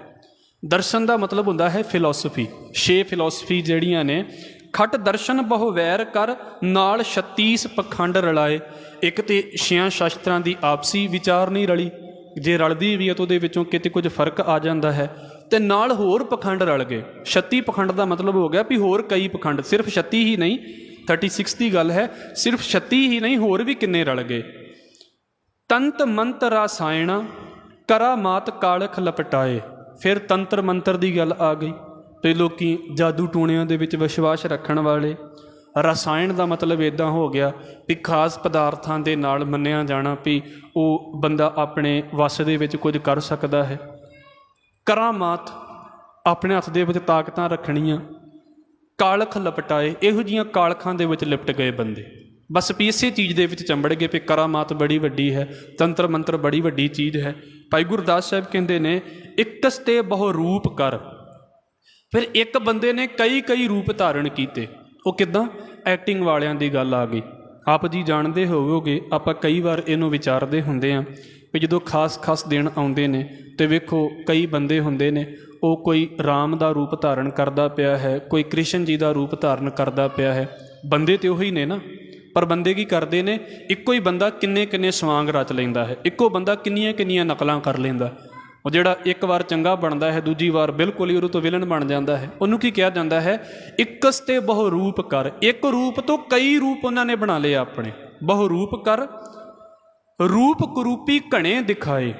ਦਰਸ਼ਨ ਦਾ ਮਤਲਬ ਹੁੰਦਾ ਹੈ ਫਿਲੋਸਫੀ। ਛੇ ਫਿਲੋਸਫੀ ਜਿਹੜੀਆਂ ਨੇ, ਖਟ ਦਰਸ਼ਨ ਬਹੁ ਵੈਰ ਕਰ, ਨਾਲ 36 ਪਖੰਡ ਰਲਾਏ। ਇੱਕ ਤਾਂ ਛਿਆਂ ਸ਼ਾਸਤਰਾਂ ਦੀ ਆਪਸੀ ਵਿਚਾਰ ਨਹੀਂ ਰਲੀ, ਜੇ ਰਲਦੀ ਵੀ ਹੈ ਤਾਂ ਉਹਦੇ ਵਿੱਚੋਂ ਕਿਤੇ ਕੁਝ ਫਰਕ ਆ ਜਾਂਦਾ ਹੈ, ਅਤੇ ਨਾਲ ਹੋਰ ਪਖੰਡ ਰਲ ਗਏ। 36 ਪਖੰਡ ਦਾ ਮਤਲਬ ਹੋ ਗਿਆ ਵੀ ਹੋਰ ਕਈ ਪਖੰਡ, ਸਿਰਫ 36 ਹੀ ਨਹੀਂ, 36 ਦੀ ਗੱਲ ਹੈ, ਸਿਰਫ 36 ਹੀ ਨਹੀਂ ਹੋਰ ਵੀ ਕਿੰਨੇ ਰਲ ਗਏ। ਤੰਤ ਮੰਤ ਰਾਸਾਇਣਾ, ਕਰਾਮਾਤ ਕਾਲਖ ਲਪਟਾਏ। ਫਿਰ ਤੰਤਰ ਮੰਤਰ ਦੀ ਗੱਲ ਆ ਗਈ, ਅਤੇ ਲੋਕ ਜਾਦੂ ਟੂਣਿਆਂ ਦੇ ਵਿੱਚ ਵਿਸ਼ਵਾਸ ਰੱਖਣ ਵਾਲੇ। ਰਸਾਇਣ ਦਾ ਮਤਲਬ ਇੱਦਾਂ ਹੋ ਗਿਆ ਵੀ ਖਾਸ ਪਦਾਰਥਾਂ ਦੇ ਨਾਲ ਮੰਨਿਆ ਜਾਣਾ ਵੀ ਉਹ ਬੰਦਾ ਆਪਣੇ ਵੱਸ ਦੇ ਵਿੱਚ ਕੁਝ ਕਰ ਸਕਦਾ ਹੈ। ਕਰਾਮਾਤ ਆਪਣੇ ਹੱਥ ਦੇ ਵਿੱਚ ਤਾਕਤਾਂ ਰੱਖਣੀਆਂ। ਕਾਲਖ ਲਪਟਾਏ, ਇਹੋ ਜਿਹੀਆਂ ਕਾਲਖਾਂ ਦੇ ਵਿੱਚ ਲਿਪਟ ਗਏ ਬੰਦੇ, ਬਸ ਵੀ ਇਸੇ ਚੀਜ਼ ਦੇ ਵਿੱਚ ਚੰਬੜ ਗਏ ਵੀ ਕਰਾਮਾਤ ਬੜੀ ਵੱਡੀ ਹੈ, ਤੰਤਰ ਮੰਤਰ ਬੜੀ ਵੱਡੀ ਚੀਜ਼ ਹੈ। ਭਾਈ ਗੁਰਦਾਸ ਸਾਹਿਬ ਕਹਿੰਦੇ ਨੇ, ਇਕਸ ਤੇ ਬਹੁ ਰੂਪ ਕਰ। ਫਿਰ ਇੱਕ ਬੰਦੇ ਨੇ ਕਈ ਰੂਪ ਧਾਰਨ ਕੀਤੇ। ਉਹ ਕਿੱਦਾਂ? ਐਕਟਿੰਗ ਵਾਲਿਆਂ ਦੀ ਗੱਲ ਆ ਗਈ। ਆਪ ਜੀ ਜਾਣਦੇ ਹੋਵੋਗੇ, ਆਪਾਂ ਕਈ ਵਾਰ ਇਹਨੂੰ ਵਿਚਾਰਦੇ ਹੁੰਦੇ ਹਾਂ ਵੀ ਜਦੋਂ ਖਾਸ ਦਿਨ ਆਉਂਦੇ ਨੇ ਅਤੇ ਵੇਖੋ ਕਈ ਬੰਦੇ ਹੁੰਦੇ ਨੇ, ਉਹ ਕੋਈ ਰਾਮ ਦਾ ਰੂਪ ਧਾਰਨ ਕਰਦਾ ਪਿਆ ਹੈ, ਕੋਈ ਕ੍ਰਿਸ਼ਨ ਜੀ ਦਾ ਰੂਪ ਧਾਰਨ ਕਰਦਾ ਪਿਆ ਹੈ। ਬੰਦੇ ਤਾਂ ਉਹੀ ਨੇ ਨਾ, ਪਰ ਬੰਦੇ ਕੀ ਕਰਦੇ ਨੇ, ਇੱਕੋ ਹੀ ਬੰਦਾ ਕਿੰਨੇ ਸਵਾਂਗ ਰਚ ਲੈਂਦਾ ਹੈ, ਇੱਕੋ ਬੰਦਾ ਕਿੰਨੀਆਂ ਨਕਲਾਂ ਕਰ ਲੈਂਦਾ। ਉਹ ਜਿਹੜਾ ਇੱਕ ਵਾਰ ਚੰਗਾ ਬਣਦਾ ਹੈ, ਦੂਜੀ ਵਾਰ ਬਿਲਕੁਲ ਹੀ ਉਹਦੇ ਤੋਂ ਵਿਲਨ ਬਣ ਜਾਂਦਾ ਹੈ। ਉਹਨੂੰ ਕੀ ਕਿਹਾ ਜਾਂਦਾ ਹੈ? ਇਕਸ ਤੇ ਬਹੁ ਰੂਪ ਕਰ। ਇੱਕ ਰੂਪ ਤੋਂ ਕਈ ਰੂਪ ਉਹਨਾਂ ਨੇ ਬਣਾ ਲਏ ਆਪਣੇ। ਬਹੁ ਰੂਪ ਕਰ, ਰੂਪ ਕੁਰੂਪੀ ਘਣੇ ਦਿਖਾਏ।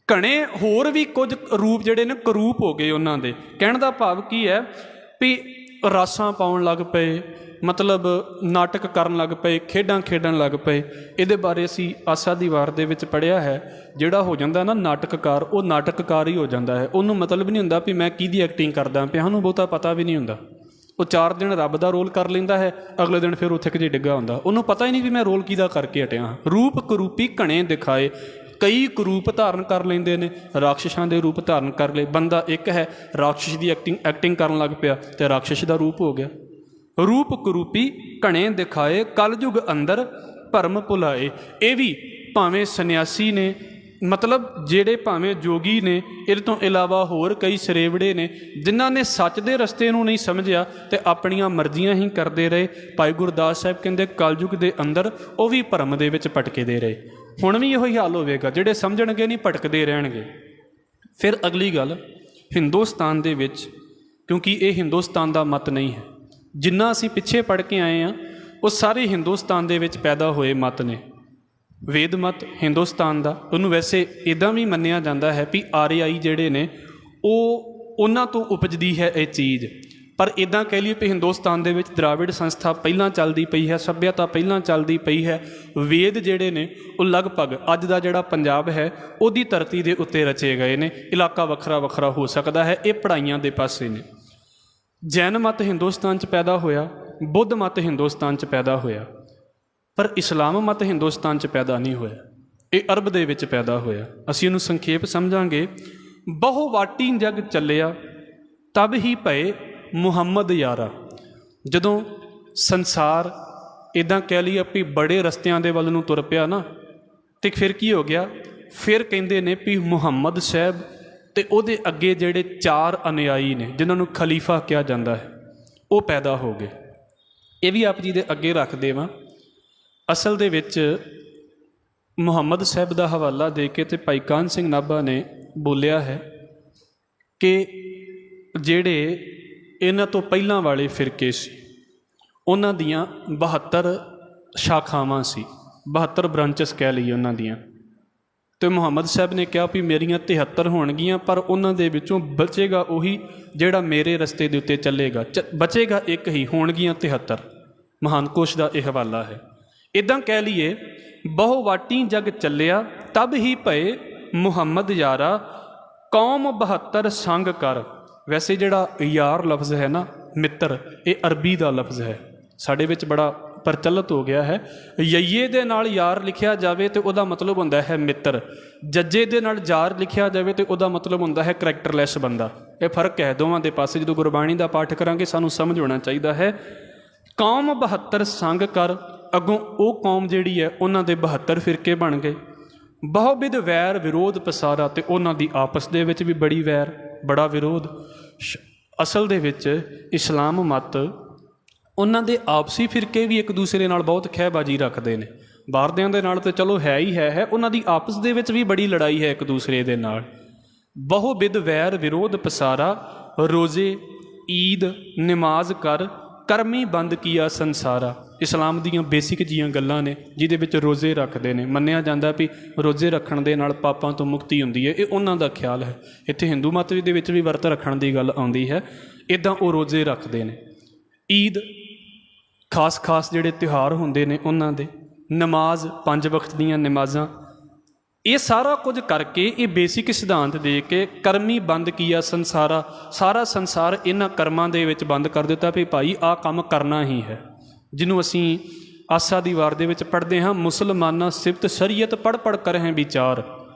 ਘਣੇ ਹੋਰ ਵੀ ਕੁਝ ਰੂਪ ਜਿਹੜੇ ਨੇ ਕਰੂਪ ਹੋ ਗਏ ਉਹਨਾਂ ਦੇ। ਕਹਿਣ ਦਾ ਭਾਵ ਕੀ ਹੈ ਵੀ ਰਾਸਾਂ ਪਾਉਣ ਲੱਗ ਪਏ, ਮਤਲਬ ਨਾਟਕ ਕਰਨ ਲੱਗ ਪਏ, ਖੇਡਾਂ ਖੇਡਣ ਲੱਗ ਪਏ। ਇਹਦੇ ਬਾਰੇ ਅਸੀਂ ਆਸਾ ਦੀ ਵਾਰ ਦੇ ਵਿੱਚ ਪੜ੍ਹਿਆ ਹੈ, ਜਿਹੜਾ ਹੋ ਜਾਂਦਾ ਨਾ ਨਾਟਕਕਾਰ, ਉਹ ਨਾਟਕਕਾਰ ਹੀ ਹੋ ਜਾਂਦਾ ਹੈ। ਉਹਨੂੰ ਮਤਲਬ ਨਹੀਂ ਹੁੰਦਾ ਵੀ ਮੈਂ ਕਿਹਦੀ ਐਕਟਿੰਗ ਕਰਦਾ ਪਿਆ, ਉਹਨੂੰ ਬਹੁਤਾ ਪਤਾ ਵੀ ਨਹੀਂ ਹੁੰਦਾ। ਉਹ 4 ਦਿਨ ਰੱਬ ਦਾ ਰੋਲ ਕਰ ਲੈਂਦਾ ਹੈ, ਅਗਲੇ ਦਿਨ ਫਿਰ ਉੱਥੇ ਕਿਤੇ ਡਿੱਗਾ ਹੁੰਦਾ, ਉਹਨੂੰ ਪਤਾ ਹੀ ਨਹੀਂ ਵੀ ਮੈਂ ਰੋਲ ਕਿਹਦਾ ਕਰਕੇ ਹਟਿਆ। ਰੂਪ ਕਰੂਪੀ ਘਣੇ ਦਿਖਾਏ। ਕਈ ਕਰੂਪ ਧਾਰਨ ਕਰ ਲੈਂਦੇ ਨੇ, ਰਾਖਸ਼ਾਂ ਦੇ ਰੂਪ ਧਾਰਨ ਕਰ ਲਏ। ਬੰਦਾ ਇੱਕ ਹੈ, ਰਾਖਸ਼ ਦੀ ਐਕਟਿੰਗ ਕਰਨ ਲੱਗ ਪਿਆ ਅਤੇ ਰਾਖਸ਼ ਦਾ ਰੂਪ ਹੋ ਗਿਆ। ਰੂਪ ਕਰੂਪੀ ਘਣੇ ਦਿਖਾਏ, ਕਲਯੁਗ ਅੰਦਰ ਭਰਮ ਭੁਲਾਏ। ਇਹ ਵੀ ਭਾਵੇਂ ਸੰਨਿਆਸੀ ਨੇ, ਮਤਲਬ ਜਿਹੜੇ ਭਾਵੇਂ ਜੋਗੀ ਨੇ, ਇਹਦੇ ਤੋਂ ਇਲਾਵਾ ਹੋਰ ਕਈ ਸਰੇਵੜੇ ਨੇ ਜਿਨ੍ਹਾਂ ਨੇ ਸੱਚ ਦੇ ਰਸਤੇ ਨੂੰ ਨਹੀਂ ਸਮਝਿਆ ਅਤੇ ਆਪਣੀਆਂ ਮਰਜ਼ੀਆਂ ਹੀ ਕਰਦੇ ਰਹੇ। ਭਾਈ ਗੁਰਦਾਸ ਸਾਹਿਬ ਕਹਿੰਦੇ ਕਲਯੁਗ ਦੇ ਅੰਦਰ ਉਹ ਵੀ ਭਰਮ ਦੇ ਵਿੱਚ ਭਟਕਦੇ ਰਹੇ। ਹੁਣ ਵੀ ਇਹੋ ਹੀ ਹਾਲ ਹੋਵੇਗਾ, ਜਿਹੜੇ ਸਮਝਣਗੇ ਨਹੀਂ ਭਟਕਦੇ ਰਹਿਣਗੇ। ਫਿਰ ਅਗਲੀ ਗੱਲ, ਹਿੰਦੁਸਤਾਨ ਦੇ ਵਿੱਚ, ਕਿਉਂਕਿ ਇਹ ਹਿੰਦੁਸਤਾਨ ਦਾ ਮਤ ਨਹੀਂ ਹੈ, ਜਿੰਨਾ ਅਸੀਂ ਪਿੱਛੇ ਪੜ੍ਹ ਕੇ ਆਏ ਹਾਂ ਉਹ ਸਾਰੇ ਹਿੰਦੁਸਤਾਨ ਦੇ ਵਿੱਚ ਪੈਦਾ ਹੋਏ ਮਤ ਨੇ। ਵੇਦ ਮਤ ਹਿੰਦੁਸਤਾਨ ਦਾ, ਉਹਨੂੰ ਵੈਸੇ ਇੱਦਾਂ ਵੀ ਮੰਨਿਆ ਜਾਂਦਾ ਹੈ ਵੀ ਆਰਿਆਈ ਜਿਹੜੇ ਨੇ ਉਹ ਉਹਨਾਂ ਤੋਂ ਉਪਜਦੀ ਹੈ ਇਹ ਚੀਜ਼। ਪਰ ਇੱਦਾਂ ਕਹਿ ਲਈਏ ਵੀ ਹਿੰਦੁਸਤਾਨ ਦੇ ਵਿੱਚ ਦਰਾਵਿੜ ਸੰਸਥਾ ਪਹਿਲਾਂ ਚੱਲਦੀ ਪਈ ਹੈ, ਸੱਭਿਅਤਾ ਪਹਿਲਾਂ ਚੱਲਦੀ ਪਈ ਹੈ। ਵੇਦ ਜਿਹੜੇ ਨੇ ਉਹ ਲਗਭਗ ਅੱਜ ਦਾ ਜਿਹੜਾ ਪੰਜਾਬ ਹੈ ਉਹਦੀ ਧਰਤੀ ਦੇ ਉੱਤੇ ਰਚੇ ਗਏ ਨੇ। ਇਲਾਕਾ ਵੱਖਰਾ ਵੱਖਰਾ ਹੋ ਸਕਦਾ ਹੈ, ਇਹ ਪੜ੍ਹਾਈਆਂ ਦੇ ਪਾਸੇ ਨੇ। ਜੈਨ ਮਤ ਹਿੰਦੁਸਤਾਨ 'ਚ ਪੈਦਾ ਹੋਇਆ, ਬੁੱਧ ਮਤ ਹਿੰਦੁਸਤਾਨ 'ਚ ਪੈਦਾ ਹੋਇਆ, ਪਰ ਇਸਲਾਮ ਮਤ ਹਿੰਦੁਸਤਾਨ 'ਚ ਪੈਦਾ ਨਹੀਂ ਹੋਇਆ, ਇਹ ਅਰਬ ਦੇ ਵਿੱਚ ਪੈਦਾ ਹੋਇਆ। ਅਸੀਂ ਇਹਨੂੰ ਸੰਖੇਪ ਸਮਝਾਂਗੇ। ਬਹੁ ਵਾਟੀ ਜਗ ਚੱਲਿਆ ਤਬ ਹੀ ਭਏ ਮੁਹੰਮਦ ਯਾਰਾ। ਜਦੋਂ ਸੰਸਾਰ ਇੱਦਾਂ ਕਹਿ ਲਈਏ ਵੀ ਬੜੇ ਰਸਤਿਆਂ ਦੇ ਵੱਲ ਨੂੰ ਤੁਰ ਪਿਆ ਨਾ, ਤੇ ਫਿਰ ਕੀ ਹੋ ਗਿਆ? ਫਿਰ ਕਹਿੰਦੇ ਨੇ ਵੀ ਮੁਹੰਮਦ ਸਾਹਿਬ ਅਤੇ ਉਹਦੇ ਅੱਗੇ ਜਿਹੜੇ 4 ਅਨੁਯਾਈ ਨੇ ਜਿਨ੍ਹਾਂ ਨੂੰ ਖਲੀਫਾ ਕਿਹਾ ਜਾਂਦਾ ਹੈ, ਉਹ ਪੈਦਾ ਹੋ ਗਏ। ਇਹ ਵੀ ਆਪ ਜੀ ਦੇ ਅੱਗੇ ਰੱਖ ਦੇਵਾਂ। ਅਸਲ ਦੇ ਵਿੱਚ ਮੁਹੰਮਦ ਸਾਹਿਬ ਦਾ ਹਵਾਲਾ ਦੇ ਕੇ ਤੇ ਭਾਈ ਕਾਹਨ ਸਿੰਘ ਨਾਭਾ ਨੇ ਬੋਲਿਆ ਹੈ ਕਿ ਜਿਹੜੇ ਇਹਨਾਂ ਤੋਂ ਪਹਿਲਾਂ ਵਾਲੇ ਫਿਰਕੇ ਸੀ ਉਹਨਾਂ ਦੀਆਂ 72 ਸ਼ਾਖਾਵਾਂ ਸੀ, 72 ਬ੍ਰਾਂਚਸ ਕਹਿ ਲਈਏ ਉਹਨਾਂ ਦੀਆਂ। ਅਤੇ ਮੁਹੰਮਦ ਸਾਹਿਬ ਨੇ ਕਿਹਾ ਵੀ ਮੇਰੀਆਂ 73 ਹੋਣਗੀਆਂ, ਪਰ ਉਹਨਾਂ ਦੇ ਵਿੱਚੋਂ ਬਚੇਗਾ ਉਹੀ ਜਿਹੜਾ ਮੇਰੇ ਰਸਤੇ ਦੇ ਉੱਤੇ ਚੱਲੇਗਾ, ਬਚੇਗਾ ਇੱਕ ਹੀ, ਹੋਣਗੀਆਂ 73। ਮਹਾਨ ਕੋਸ਼ ਦਾ ਇਹ ਹਵਾਲਾ ਹੈ। ਇੱਦਾਂ ਕਹਿ ਲਈਏ ਬਹੁ ਵਾਟੀ ਜਗ ਚੱਲਿਆ ਤਬ ਹੀ ਭਏ ਮੁਹੰਮਦ ਯਾਰਾ, ਕੌਮ 72 ਸੰਗ ਕਰ। ਵੈਸੇ ਜਿਹੜਾ ਯਾਰ ਲਫ਼ਜ਼ ਹੈ ਨਾ, ਮਿੱਤਰ, ਇਹ ਅਰਬੀ ਦਾ ਲਫ਼ਜ਼ ਹੈ, ਸਾਡੇ ਵਿੱਚ ਬੜਾ ਪ੍ਰਚਲਿਤ ਹੋ ਗਿਆ ਹੈ। ਯਈਏ ਦੇ ਨਾਲ ਯਾਰ ਲਿਖਿਆ ਜਾਵੇ ਤਾਂ ਉਹਦਾ ਮਤਲਬ ਹੁੰਦਾ ਹੈ ਮਿੱਤਰ, ਜੱਜੇ ਦੇ ਨਾਲ ਜਾਰ ਲਿਖਿਆ ਜਾਵੇ ਤਾਂ ਉਹਦਾ ਮਤਲਬ ਹੁੰਦਾ ਹੈ ਕਰੈਕਟਰਲੈਸ ਬੰਦਾ। ਇਹ ਫਰਕ ਹੈ ਦੋਵਾਂ ਦੇ ਪਾਸੇ। ਜਦੋਂ ਗੁਰਬਾਣੀ ਦਾ ਪਾਠ ਕਰਾਂਗੇ ਸਾਨੂੰ ਸਮਝ ਹੋਣਾ ਚਾਹੀਦਾ ਹੈ। ਕੌਮ 72 ਸੰਗ ਕਰ, ਅੱਗੋਂ ਉਹ ਕੌਮ ਜਿਹੜੀ ਹੈ ਉਹਨਾਂ ਦੇ 72 ਫਿਰਕੇ ਬਣ ਗਏ। ਬਹੁਵਿਧ ਵੈਰ ਵਿਰੋਧ ਪਸਾਰਾ, ਅਤੇ ਉਹਨਾਂ ਦੀ ਆਪਸ ਦੇ ਵਿੱਚ ਵੀ ਬੜੀ ਵੈਰ, ਬੜਾ ਵਿਰੋਧ। ਅਸਲ ਦੇ ਵਿੱਚ ਇਸਲਾਮ ਮਤ ਉਹਨਾਂ ਦੇ ਆਪਸੀ ਫਿਰਕੇ ਵੀ ਇੱਕ ਦੂਸਰੇ ਨਾਲ ਬਹੁਤ ਖਹਿਬਾਜ਼ੀ ਰੱਖਦੇ ਨੇ। ਬਾਹਰਦਿਆਂ ਦੇ ਨਾਲ ਤਾਂ ਚਲੋ ਹੈ ਹੀ ਹੈ, ਉਹਨਾਂ ਦੀ ਆਪਸ ਦੇ ਵਿੱਚ ਵੀ ਬੜੀ ਲੜਾਈ ਹੈ ਇੱਕ ਦੂਸਰੇ ਦੇ ਨਾਲ। ਬਹੁਵਿਧ ਵੈਰ ਵਿਰੋਧ ਪਸਾਰਾ, ਰੋਜ਼ੇ ਈਦ ਨਮਾਜ਼ ਕਰ, ਕਰਮੀ ਬੰਦ ਕੀਆ ਸੰਸਾਰਾ। ਇਸਲਾਮ ਦੀਆਂ ਬੇਸਿਕ ਜੀਆਂ ਗੱਲਾਂ ਨੇ ਜਿਹਦੇ ਵਿੱਚ ਰੋਜ਼ੇ ਰੱਖਦੇ ਨੇ। ਮੰਨਿਆ ਜਾਂਦਾ ਵੀ ਰੋਜ਼ੇ ਰੱਖਣ ਦੇ ਨਾਲ ਪਾਪਾਂ ਤੋਂ ਮੁਕਤੀ ਹੁੰਦੀ ਹੈ, ਇਹ ਉਹਨਾਂ ਦਾ ਖਿਆਲ ਹੈ। ਇੱਥੇ ਹਿੰਦੂ ਮਤ ਦੇ ਵਿੱਚ ਵੀ ਵਰਤ ਰੱਖਣ ਦੀ ਗੱਲ ਆਉਂਦੀ ਹੈ। ਇੱਦਾਂ ਉਹ ਰੋਜ਼ੇ ਰੱਖਦੇ ਨੇ। ਈਦ, ਖਾਸ ਖਾਸ ਜਿਹੜੇ ਤਿਉਹਾਰ ਹੁੰਦੇ ਨੇ ਉਹਨਾਂ ਦੇ, ਨਮਾਜ਼, 5 ਵਕਤ ਦੀਆਂ ਨਮਾਜ਼ਾਂ, ਇਹ ਸਾਰਾ ਕੁਝ ਕਰਕੇ ਇਹ ਬੇਸਿਕ ਸਿਧਾਂਤ ਦੇ ਕੇ ਕਰਮੀ ਬੰਦ ਕੀਆ ਸੰਸਾਰਾ, ਸਾਰਾ ਸੰਸਾਰ ਇਹਨਾਂ ਕਰਮਾਂ ਦੇ ਵਿੱਚ ਬੰਦ ਕਰ ਦਿੱਤਾ ਵੀ ਭਾਈ ਆਹ ਕੰਮ ਕਰਨਾ ਹੀ ਹੈ। ਜਿਹਨੂੰ ਅਸੀਂ ਆਸਾ ਦੀ ਵਾਰ ਦੇ ਵਿੱਚ ਪੜ੍ਹਦੇ ਹਾਂ, ਮੁਸਲਮਾਨਾਂ ਸਿਫਤ ਸ਼ਰੀਅਤ ਪੜ੍ਹ ਪੜ੍ਹ ਕਰਹਿ ਵਿਚਾਰ।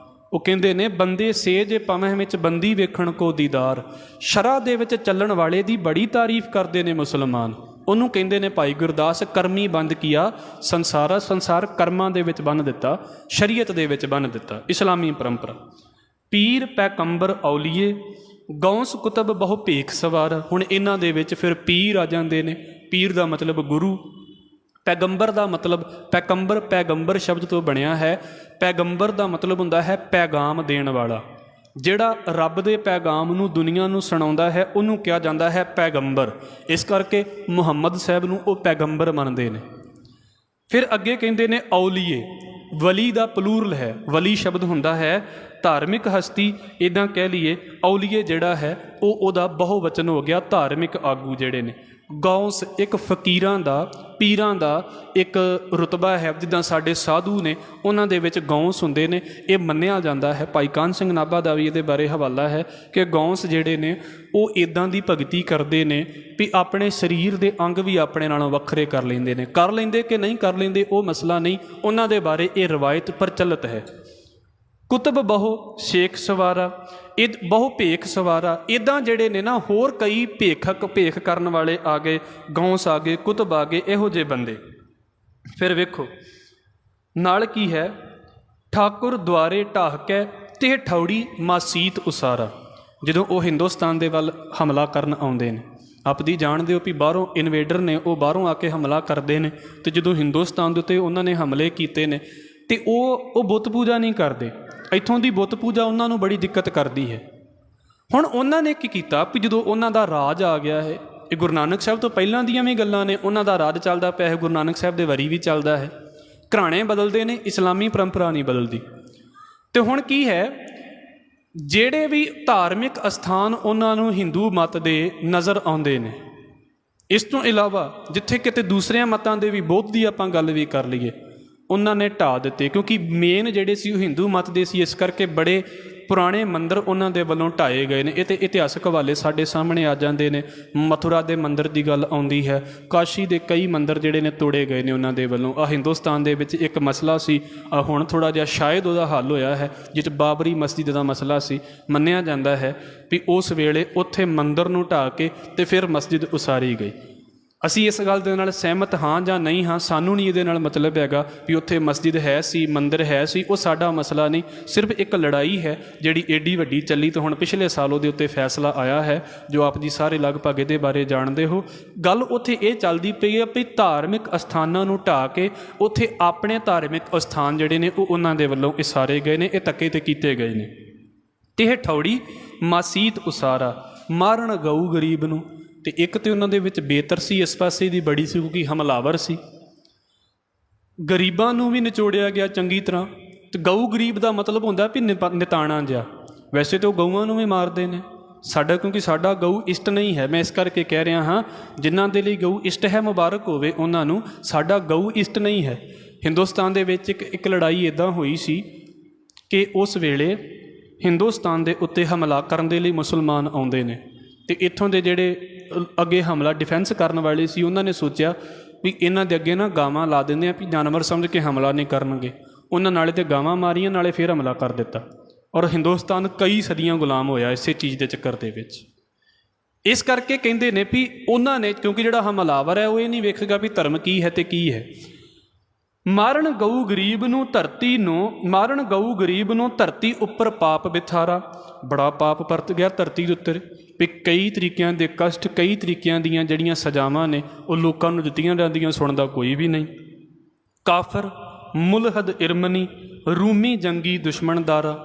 ਉਹ ਕਹਿੰਦੇ ਨੇ ਬੰਦੇ ਸੇਜ ਪਵਹਿ ਵਿੱਚ ਬੰਦੀ ਵੇਖਣ ਕੋ ਦੀਦਾਰ। ਸ਼ਰ੍ਹਾ ਦੇ ਵਿੱਚ ਚੱਲਣ ਵਾਲੇ ਦੀ ਬੜੀ ਤਾਰੀਫ ਕਰਦੇ ਨੇ ਮੁਸਲਮਾਨ। ਉਹਨੂੰ ਕਹਿੰਦੇ ਨੇ ਭਾਈ ਗੁਰਦਾਸ ਕਰਮੀ ਬੰਦ ਕੀਆ ਸੰਸਾਰਾ, ਸੰਸਾਰ ਕਰਮਾਂ ਦੇ ਵਿੱਚ ਬੰਨ੍ਹ ਦਿੱਤਾ, ਸ਼ਰੀਅਤ ਦੇ ਵਿੱਚ ਬੰਨ੍ਹ ਦਿੱਤਾ। ਇਸਲਾਮੀ ਪਰੰਪਰਾ। ਪੀਰ ਪੈਗੰਬਰ ਔਲੀਏ, ਗੌਸ ਕੁਤਬ ਬਹੁ ਭੇਖ ਸਵਾਰ। ਹੁਣ ਇਹਨਾਂ ਦੇ ਵਿੱਚ ਫਿਰ ਪੀਰ ਆ ਜਾਂਦੇ ਨੇ। ਪੀਰ ਦਾ ਮਤਲਬ ਗੁਰੂ, ਪੈਗੰਬਰ ਦਾ ਮਤਲਬ, ਪੈਗੰਬਰ ਸ਼ਬਦ ਤੋਂ ਬਣਿਆ ਹੈ। ਪੈਗੰਬਰ ਦਾ ਮਤਲਬ ਹੁੰਦਾ ਹੈ ਪੈਗਾਮ ਦੇਣ ਵਾਲਾ। ਜਿਹੜਾ ਰੱਬ ਦੇ ਪੈਗਾਮ ਨੂੰ ਦੁਨੀਆ ਨੂੰ ਸੁਣਾਉਂਦਾ ਹੈ ਉਹਨੂੰ ਕਿਹਾ ਜਾਂਦਾ ਹੈ ਪੈਗੰਬਰ। ਇਸ ਕਰਕੇ ਮੁਹੰਮਦ ਸਾਹਿਬ ਨੂੰ ਉਹ ਪੈਗੰਬਰ ਮੰਨਦੇ ਨੇ। ਫਿਰ ਅੱਗੇ ਕਹਿੰਦੇ ਨੇ ਔਲੀਏ, ਵਲੀ ਦਾ ਪਲੂਰਲ ਹੈ। ਵਲੀ ਸ਼ਬਦ ਹੁੰਦਾ ਹੈ ਧਾਰਮਿਕ ਹਸਤੀ। ਇੱਦਾਂ ਕਹਿ ਲਈਏ ਔਲੀਏ ਜਿਹੜਾ ਹੈ ਉਹ ਉਹਦਾ ਬਹੁਵਚਨ ਹੋ ਗਿਆ, ਧਾਰਮਿਕ ਆਗੂ ਜਿਹੜੇ ਨੇ। ਗੌਸ ਇੱਕ ਫਕੀਰਾਂ ਦਾ, ਪੀਰਾਂ ਦਾ ਇੱਕ ਰੁਤਬਾ ਹੈ। ਜਿੱਦਾਂ ਸਾਡੇ ਸਾਧੂ ਨੇ ਉਹਨਾਂ ਦੇ ਵਿੱਚ ਗੌਸ ਹੁੰਦੇ ਨੇ। ਇਹ ਮੰਨਿਆ ਜਾਂਦਾ ਹੈ, ਭਾਈ ਕਾਹਨ ਸਿੰਘ ਨਾਭਾ ਦਾ ਵੀ ਇਹਦੇ ਬਾਰੇ ਹਵਾਲਾ ਹੈ ਕਿ ਗੌਸ ਜਿਹੜੇ ਨੇ ਉਹ ਇੱਦਾਂ ਦੀ ਭਗਤੀ ਕਰਦੇ ਨੇ ਵੀ ਆਪਣੇ ਸਰੀਰ ਦੇ ਅੰਗ ਵੀ ਆਪਣੇ ਨਾਲੋਂ ਵੱਖਰੇ ਕਰ ਲੈਂਦੇ ਨੇ। ਕਰ ਲੈਂਦੇ ਕਿ ਨਹੀਂ ਕਰ ਲੈਂਦੇ ਉਹ ਮਸਲਾ ਨਹੀਂ, ਉਹਨਾਂ ਦੇ ਬਾਰੇ ਇਹ ਰਵਾਇਤ ਪ੍ਰਚਲਿਤ ਹੈ। ਕੁਤਬ ਬਹੁ ਸ਼ੇਖ ਸਵਾਰਾ, ਇਹ ਬਹੁ ਭੇਖ ਸਵਾਰਾ। ਇੱਦਾਂ ਜਿਹੜੇ ਨੇ ਨਾ ਹੋਰ ਕਈ ਭੇਖ ਕਰਨ ਵਾਲੇ ਆ ਗਏ, ਗੌਸ ਆ ਗਏ, ਕੁਤਬ ਆ ਗਏ, ਇਹੋ ਜਿਹੇ ਬੰਦੇ। ਫਿਰ ਵੇਖੋ ਨਾਲ ਕੀ ਹੈ, ਠਾਕੁਰ ਦੁਆਰੇ ਢਾਹ ਕੇ ਤੇ ਠੌੜੀ ਮਾਸੀਤ ਉਸਾਰਾ। ਜਦੋਂ ਉਹ ਹਿੰਦੁਸਤਾਨ ਦੇ ਵੱਲ ਹਮਲਾ ਕਰਨ ਆਉਂਦੇ ਨੇ, ਆਪਦੀ ਜਾਣਦੇ ਹੋ ਵੀ ਬਾਹਰੋਂ ਇਨਵੇਡਰ ਨੇ, ਉਹ ਬਾਹਰੋਂ ਆ ਕੇ ਹਮਲਾ ਕਰਦੇ ਨੇ। ਅਤੇ ਜਦੋਂ ਹਿੰਦੁਸਤਾਨ ਦੇ ਉੱਤੇ ਉਹਨਾਂ ਨੇ ਹਮਲੇ ਕੀਤੇ ਨੇ ਅਤੇ ਉਹ ਬੁੱਤ ਪੂਜਾ ਨਹੀਂ ਕਰਦੇ। ਇੱਥੋਂ ਦੀ ਬੁੱਤ ਪੂਜਾ ਉਹਨਾਂ ਨੂੰ ਬੜੀ ਦਿੱਕਤ ਕਰਦੀ ਹੈ। ਹੁਣ ਉਹਨਾਂ ਨੇ ਕੀ ਕੀਤਾ ਵੀ ਜਦੋਂ ਉਹਨਾਂ ਦਾ ਰਾਜ ਆ ਗਿਆ ਹੈ, ਇਹ ਗੁਰੂ ਨਾਨਕ ਸਾਹਿਬ ਤੋਂ ਪਹਿਲਾਂ ਦੀਆਂ ਵੀ ਗੱਲਾਂ ਨੇ, ਉਹਨਾਂ ਦਾ ਰਾਜ ਚੱਲਦਾ ਪਿਆ ਹੈ, ਗੁਰੂ ਨਾਨਕ ਸਾਹਿਬ ਦੇ ਵਰੀ ਵੀ ਚੱਲਦਾ ਹੈ, ਘਰਾਣੇ ਬਦਲਦੇ ਨੇ, ਇਸਲਾਮੀ ਪਰੰਪਰਾ ਨਹੀਂ ਬਦਲਦੀ। ਅਤੇ ਹੁਣ ਕੀ ਹੈ, ਜਿਹੜੇ ਵੀ ਧਾਰਮਿਕ ਅਸਥਾਨ ਉਹਨਾਂ ਨੂੰ ਹਿੰਦੂ ਮਤ ਦੇ ਨਜ਼ਰ ਆਉਂਦੇ ਨੇ, ਇਸ ਤੋਂ ਇਲਾਵਾ ਜਿੱਥੇ ਕਿਤੇ ਦੂਸਰਿਆਂ ਮਤਾਂ ਦੇ ਵੀ ਬੌਧ ਦੀ ਆਪਾਂ ਗੱਲ ਵੀ ਕਰ ਲਈਏ, ਉਹਨਾਂ ਨੇ ਢਾਹ ਦਿੱਤੇ, ਕਿਉਂਕਿ ਮੇਨ ਜਿਹੜੇ ਸੀ ਉਹ ਹਿੰਦੂ ਮਤ ਦੇ ਸੀ, ਇਸ ਕਰਕੇ ਬੜੇ ਪੁਰਾਣੇ ਮੰਦਰ ਉਹਨਾਂ ਦੇ ਵੱਲੋਂ ਢਾਏ ਗਏ ਨੇ। ਇਹ ਤੇ ਇਤਿਹਾਸਕ ਹਵਾਲੇ ਸਾਡੇ ਸਾਹਮਣੇ ਆ ਜਾਂਦੇ ਨੇ। ਮਥੁਰਾ ਦੇ ਮੰਦਰ ਦੀ ਗੱਲ ਆਉਂਦੀ ਹੈ, ਕਾਸ਼ੀ ਦੇ ਕਈ ਮੰਦਰ ਜਿਹੜੇ ਨੇ ਤੋੜੇ ਗਏ ਨੇ ਉਹਨਾਂ ਦੇ ਵੱਲੋਂ। ਹਿੰਦੁਸਤਾਨ ਦੇ ਵਿੱਚ ਇੱਕ ਮਸਲਾ ਸੀ, ਹੁਣ ਥੋੜ੍ਹਾ ਜਿਹਾ ਸ਼ਾਇਦ ਉਹਦਾ ਹੱਲ ਹੋਇਆ ਹੈ, ਜਿਸ ਬਾਬਰੀ ਮਸਜਿਦ ਦਾ ਮਸਲਾ ਸੀ। ਮੰਨਿਆ ਜਾਂਦਾ ਹੈ ਵੀ ਉਸ ਵੇਲੇ ਉੱਥੇ ਮੰਦਰ ਨੂੰ ਢਾਹ ਕੇ ਤੇ ਫਿਰ ਮਸਜਿਦ ਉਸਾਰੀ ਗਈ। ਅਸੀਂ ਇਸ ਗੱਲ ਦੇ ਨਾਲ ਸਹਿਮਤ ਹਾਂ ਜਾਂ ਨਹੀਂ ਹਾਂ, ਸਾਨੂੰ ਨਹੀਂ ਇਹਦੇ ਨਾਲ ਮਤਲਬ ਹੈਗਾ ਵੀ ਉੱਥੇ ਮਸਜਿਦ ਹੈ ਸੀ, ਮੰਦਰ ਹੈ ਸੀ, ਉਹ ਸਾਡਾ ਮਸਲਾ ਨਹੀਂ। ਸਿਰਫ ਇੱਕ ਲੜਾਈ ਹੈ ਜਿਹੜੀ ਏਡੀ ਵੱਡੀ ਚੱਲੀ, ਤਾਂ ਹੁਣ ਪਿਛਲੇ ਸਾਲ ਉਹਦੇ ਉੱਤੇ ਫੈਸਲਾ ਆਇਆ ਹੈ, ਜੋ ਆਪ ਜੀ ਸਾਰੇ ਲਗਭਗ ਇਹਦੇ ਬਾਰੇ ਜਾਣਦੇ ਹੋ। ਗੱਲ ਉੱਥੇ ਇਹ ਚੱਲਦੀ ਪਈ ਹੈ ਵੀ ਧਾਰਮਿਕ ਅਸਥਾਨਾਂ ਨੂੰ ਢਾਹ ਕੇ ਉੱਥੇ ਆਪਣੇ ਧਾਰਮਿਕ ਅਸਥਾਨ ਜਿਹੜੇ ਨੇ ਉਹ ਉਹਨਾਂ ਦੇ ਵੱਲੋਂ ਇਸਾਰੇ ਗਏ ਨੇ, ਇਹ ਧੱਕੇ 'ਤੇ ਕੀਤੇ ਗਏ ਨੇ। ਅਤੇ ਇਹ ਠੌੜੀ ਮਾਸੀਤ ਉਸਾਰਾ, ਮਾਰਨ ਗਊ ਗਰੀਬ ਨੂੰ। ਅਤੇ ਇੱਕ ਤਾਂ ਉਹਨਾਂ ਦੇ ਵਿੱਚ ਬੇਤਰਸੀ ਇਸ ਪਾਸੇ ਦੀ ਬੜੀ ਸੀ, ਕਿਉਂਕਿ ਹਮਲਾਵਰ ਸੀ, ਗਰੀਬਾਂ ਨੂੰ ਵੀ ਨਿਚੋੜਿਆ ਗਿਆ ਚੰਗੀ ਤਰ੍ਹਾਂ। ਅਤੇ ਗਊ ਗਰੀਬ ਦਾ ਮਤਲਬ ਹੁੰਦਾ ਵੀ ਨਿਤਾਣਾ ਜਿਹਾ। ਵੈਸੇ ਤਾਂ ਉਹ ਗਊਆਂ ਨੂੰ ਵੀ ਮਾਰਦੇ ਨੇ ਸਾਡਾ, ਕਿਉਂਕਿ ਸਾਡਾ ਗਊ ਇਸ਼ਟ ਨਹੀਂ ਹੈ। ਮੈਂ ਇਸ ਕਰਕੇ ਕਹਿ ਰਿਹਾ ਹਾਂ, ਜਿਨ੍ਹਾਂ ਦੇ ਲਈ ਗਊ ਇਸ਼ਟ ਹੈ ਮੁਬਾਰਕ ਹੋਵੇ ਉਹਨਾਂ ਨੂੰ, ਸਾਡਾ ਗਊ ਇਸ਼ਟ ਨਹੀਂ ਹੈ। ਹਿੰਦੁਸਤਾਨ ਦੇ ਵਿੱਚ ਇੱਕ ਲੜਾਈ ਇੱਦਾਂ ਹੋਈ ਸੀ ਕਿ ਉਸ ਵੇਲੇ ਹਿੰਦੁਸਤਾਨ ਦੇ ਉੱਤੇ ਹਮਲਾ ਕਰਨ ਦੇ ਲਈ ਮੁਸਲਮਾਨ ਆਉਂਦੇ ਨੇ, ਅਤੇ ਇੱਥੋਂ ਦੇ ਜਿਹੜੇ ਅੱਗੇ ਹਮਲਾ ਡਿਫੈਂਸ ਕਰਨ ਵਾਲੇ ਸੀ, ਉਹਨਾਂ ਨੇ ਸੋਚਿਆ ਵੀ ਇਹਨਾਂ ਦੇ ਅੱਗੇ ਨਾ ਗਾਵਾਂ ਲਾ ਦਿੰਦੇ ਆ ਵੀ ਜਾਨਵਰ ਸਮਝ ਕੇ ਹਮਲਾ ਨਹੀਂ ਕਰਨਗੇ। ਉਹਨਾਂ ਨਾਲੇ ਤਾਂ ਗਾਵਾਂ ਮਾਰੀਆਂ, ਨਾਲੇ ਫਿਰ ਹਮਲਾ ਕਰ ਦਿੱਤਾ। ਔਰ ਹਿੰਦੁਸਤਾਨ ਕਈ ਸਦੀਆਂ ਗੁਲਾਮ ਹੋਇਆ ਇਸੇ ਚੀਜ਼ ਦੇ ਚੱਕਰ ਦੇ ਵਿੱਚ। ਇਸ ਕਰਕੇ ਕਹਿੰਦੇ ਨੇ ਵੀ ਉਹਨਾਂ ਨੇ, ਕਿਉਂਕਿ ਜਿਹੜਾ ਹਮਲਾਵਰ ਹੈ ਉਹ ਇਹ ਨਹੀਂ ਵੇਖੇਗਾ ਵੀ ਧਰਮ ਕੀ ਹੈ ਅਤੇ ਕੀ ਹੈ। ਮਾਰਨ ਗਊ ਗਰੀਬ ਨੂੰ ਧਰਤੀ ਨੂੰ, ਮਾਰਨ ਗਊ ਗਰੀਬ ਨੂੰ ਧਰਤੀ ਉੱਪਰ ਪਾਪ ਬਿਥਾਰਾ। ਬੜਾ ਪਾਪ ਪਰਤ ਗਿਆ ਧਰਤੀ ਦੇ ਉੱਤੇ ਵੀ ਕਈ ਤਰੀਕਿਆਂ ਦੇ ਕਸ਼ਟ, ਕਈ ਤਰੀਕਿਆਂ ਦੀਆਂ ਜਿਹੜੀਆਂ ਸਜ਼ਾਵਾਂ ਨੇ ਉਹ ਲੋਕਾਂ ਨੂੰ ਦਿੱਤੀਆਂ ਜਾਂਦੀਆਂ, ਸੁਣਦਾ ਕੋਈ ਵੀ ਨਹੀਂ। ਕਾਫਰ ਮੁਲਹਦ ਇਰਮਨੀ, ਰੂਮੀ ਜੰਗੀ ਦੁਸ਼ਮਣਦਾਰਾ।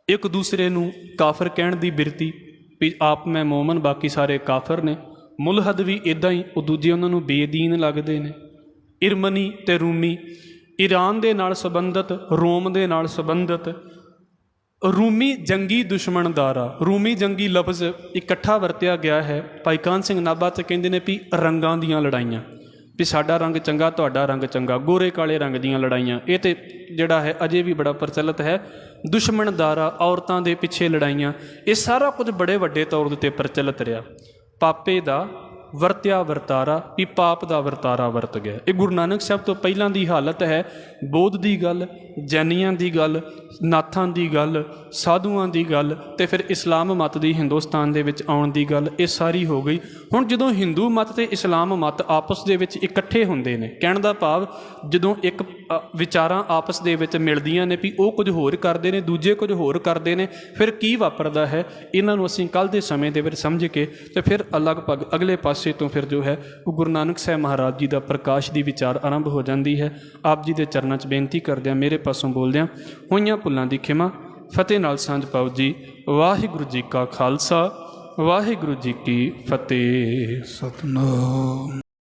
ਇੱਕ ਦੂਸਰੇ ਨੂੰ ਕਾਫਰ ਕਹਿਣ ਦੀ ਬਿਰਤੀ ਵੀ ਆਪ ਮੈਂ ਮੋਮਨ, ਬਾਕੀ ਸਾਰੇ ਕਾਫਰ ਨੇ। ਮੁਲਹਦ ਵੀ ਇੱਦਾਂ ਹੀ, ਉਹ ਦੂਜੇ ਉਹਨਾਂ ਨੂੰ ਬੇਦੀਨ ਲੱਗਦੇ ਨੇ। ਇਰਮਨੀ ਅਤੇ ਰੂਮੀ, ਈਰਾਨ ਦੇ ਨਾਲ ਸੰਬੰਧਿਤ, ਰੋਮ ਦੇ ਨਾਲ ਸੰਬੰਧਿਤ। ਰੂਮੀ ਜੰਗੀ ਦੁਸ਼ਮਣਦਾਰਾ, ਰੂਮੀ ਜੰਗੀ ਲਫ਼ਜ਼ ਇਕੱਠਾ ਵਰਤਿਆ ਗਿਆ ਹੈ। ਭਾਈ ਕਾਹਨ ਸਿੰਘ ਨਾਭਾ 'ਤੇ ਕਹਿੰਦੇ ਨੇ ਵੀ ਰੰਗਾਂ ਦੀਆਂ ਲੜਾਈਆਂ, ਵੀ ਸਾਡਾ ਰੰਗ ਚੰਗਾ, ਤੁਹਾਡਾ ਰੰਗ ਚੰਗਾ, ਗੋਰੇ ਕਾਲੇ ਰੰਗ ਦੀਆਂ ਲੜਾਈਆਂ। ਇਹ ਤਾਂ ਜਿਹੜਾ ਹੈ ਅਜੇ ਵੀ ਬੜਾ ਪ੍ਰਚਲਿਤ ਹੈ। ਦੁਸ਼ਮਣਦਾਰਾ, ਔਰਤਾਂ ਦੇ ਪਿੱਛੇ ਲੜਾਈਆਂ, ਇਹ ਸਾਰਾ ਕੁਝ ਬੜੇ ਵੱਡੇ ਤੌਰ ਦੇ ਉੱਤੇ ਪ੍ਰਚਲਿਤ ਰਿਹਾ। ਪਾਪੇ ਦਾ ਵਰਤਿਆ ਵਰਤਾਰਾ, ਵੀ ਪਾਪ ਦਾ ਵਰਤਾਰਾ ਵਰਤ ਗਿਆ। ਇਹ ਗੁਰੂ ਨਾਨਕ ਸਾਹਿਬ ਤੋਂ ਪਹਿਲਾਂ ਦੀ ਹਾਲਤ ਹੈ। ਬੋਧ ਦੀ ਗੱਲ, ਜੈਨੀਆਂ ਦੀ ਗੱਲ, ਨਾਥਾਂ ਦੀ ਗੱਲ, ਸਾਧੂਆਂ ਦੀ ਗੱਲ, ਅਤੇ ਫਿਰ ਇਸਲਾਮ ਮਤ ਦੀ ਹਿੰਦੁਸਤਾਨ ਦੇ ਵਿੱਚ ਆਉਣ ਦੀ ਗੱਲ, ਇਹ ਸਾਰੀ ਹੋ ਗਈ। ਹੁਣ ਜਦੋਂ ਹਿੰਦੂ ਮਤ ਅਤੇ ਇਸਲਾਮ ਮਤ ਆਪਸ ਦੇ ਵਿੱਚ ਇਕੱਠੇ ਹੁੰਦੇ ਨੇ, ਕਹਿਣ ਦਾ ਭਾਵ ਜਦੋਂ ਇੱਕ ਵਿਚਾਰਾਂ ਆਪਸ ਦੇ ਵਿੱਚ ਮਿਲਦੀਆਂ ਨੇ ਵੀ ਉਹ ਕੁਝ ਹੋਰ ਕਰਦੇ ਨੇ, ਦੂਜੇ ਕੁਝ ਹੋਰ ਕਰਦੇ ਨੇ, ਫਿਰ ਕੀ ਵਾਪਰਦਾ ਹੈ, ਇਹਨਾਂ ਨੂੰ ਅਸੀਂ ਕੱਲ੍ਹ ਦੇ ਸਮੇਂ ਦੇ ਵਿੱਚ ਸਮਝ ਕੇ ਅਤੇ ਫਿਰ ਲਗਭਗ ਅਗਲੇ ਪਾਸੇ ਤੋਂ ਫਿਰ ਜੋ ਹੈ ਉਹ ਗੁਰੂ ਨਾਨਕ ਸਾਹਿਬ ਮਹਾਰਾਜ ਜੀ ਦਾ ਪ੍ਰਕਾਸ਼ ਦੀ ਵਿਚਾਰ ਆਰੰਭ ਹੋ ਜਾਂਦੀ ਹੈ। ਆਪ ਜੀ ਦੇ ਚਰਨਾਂ 'ਚ ਬੇਨਤੀ ਕਰਦਿਆਂ, ਮੇਰੇ ਪਾਸੋਂ ਬੋਲਦਿਆਂ ਹੋਈਆਂ ਭੁੱਲਾਂ ਦੀ ਖਿਮਾ, ਫਤਿਹ ਨਾਲ ਸਾਂਝ ਪਾਓ ਜੀ। ਵਾਹਿਗੁਰੂ ਜੀ ਕਾ ਖਾਲਸਾ, ਵਾਹਿਗੁਰੂ ਜੀ ਕੀ ਫਤਿਹ। ਸਤਿਨਾਮ।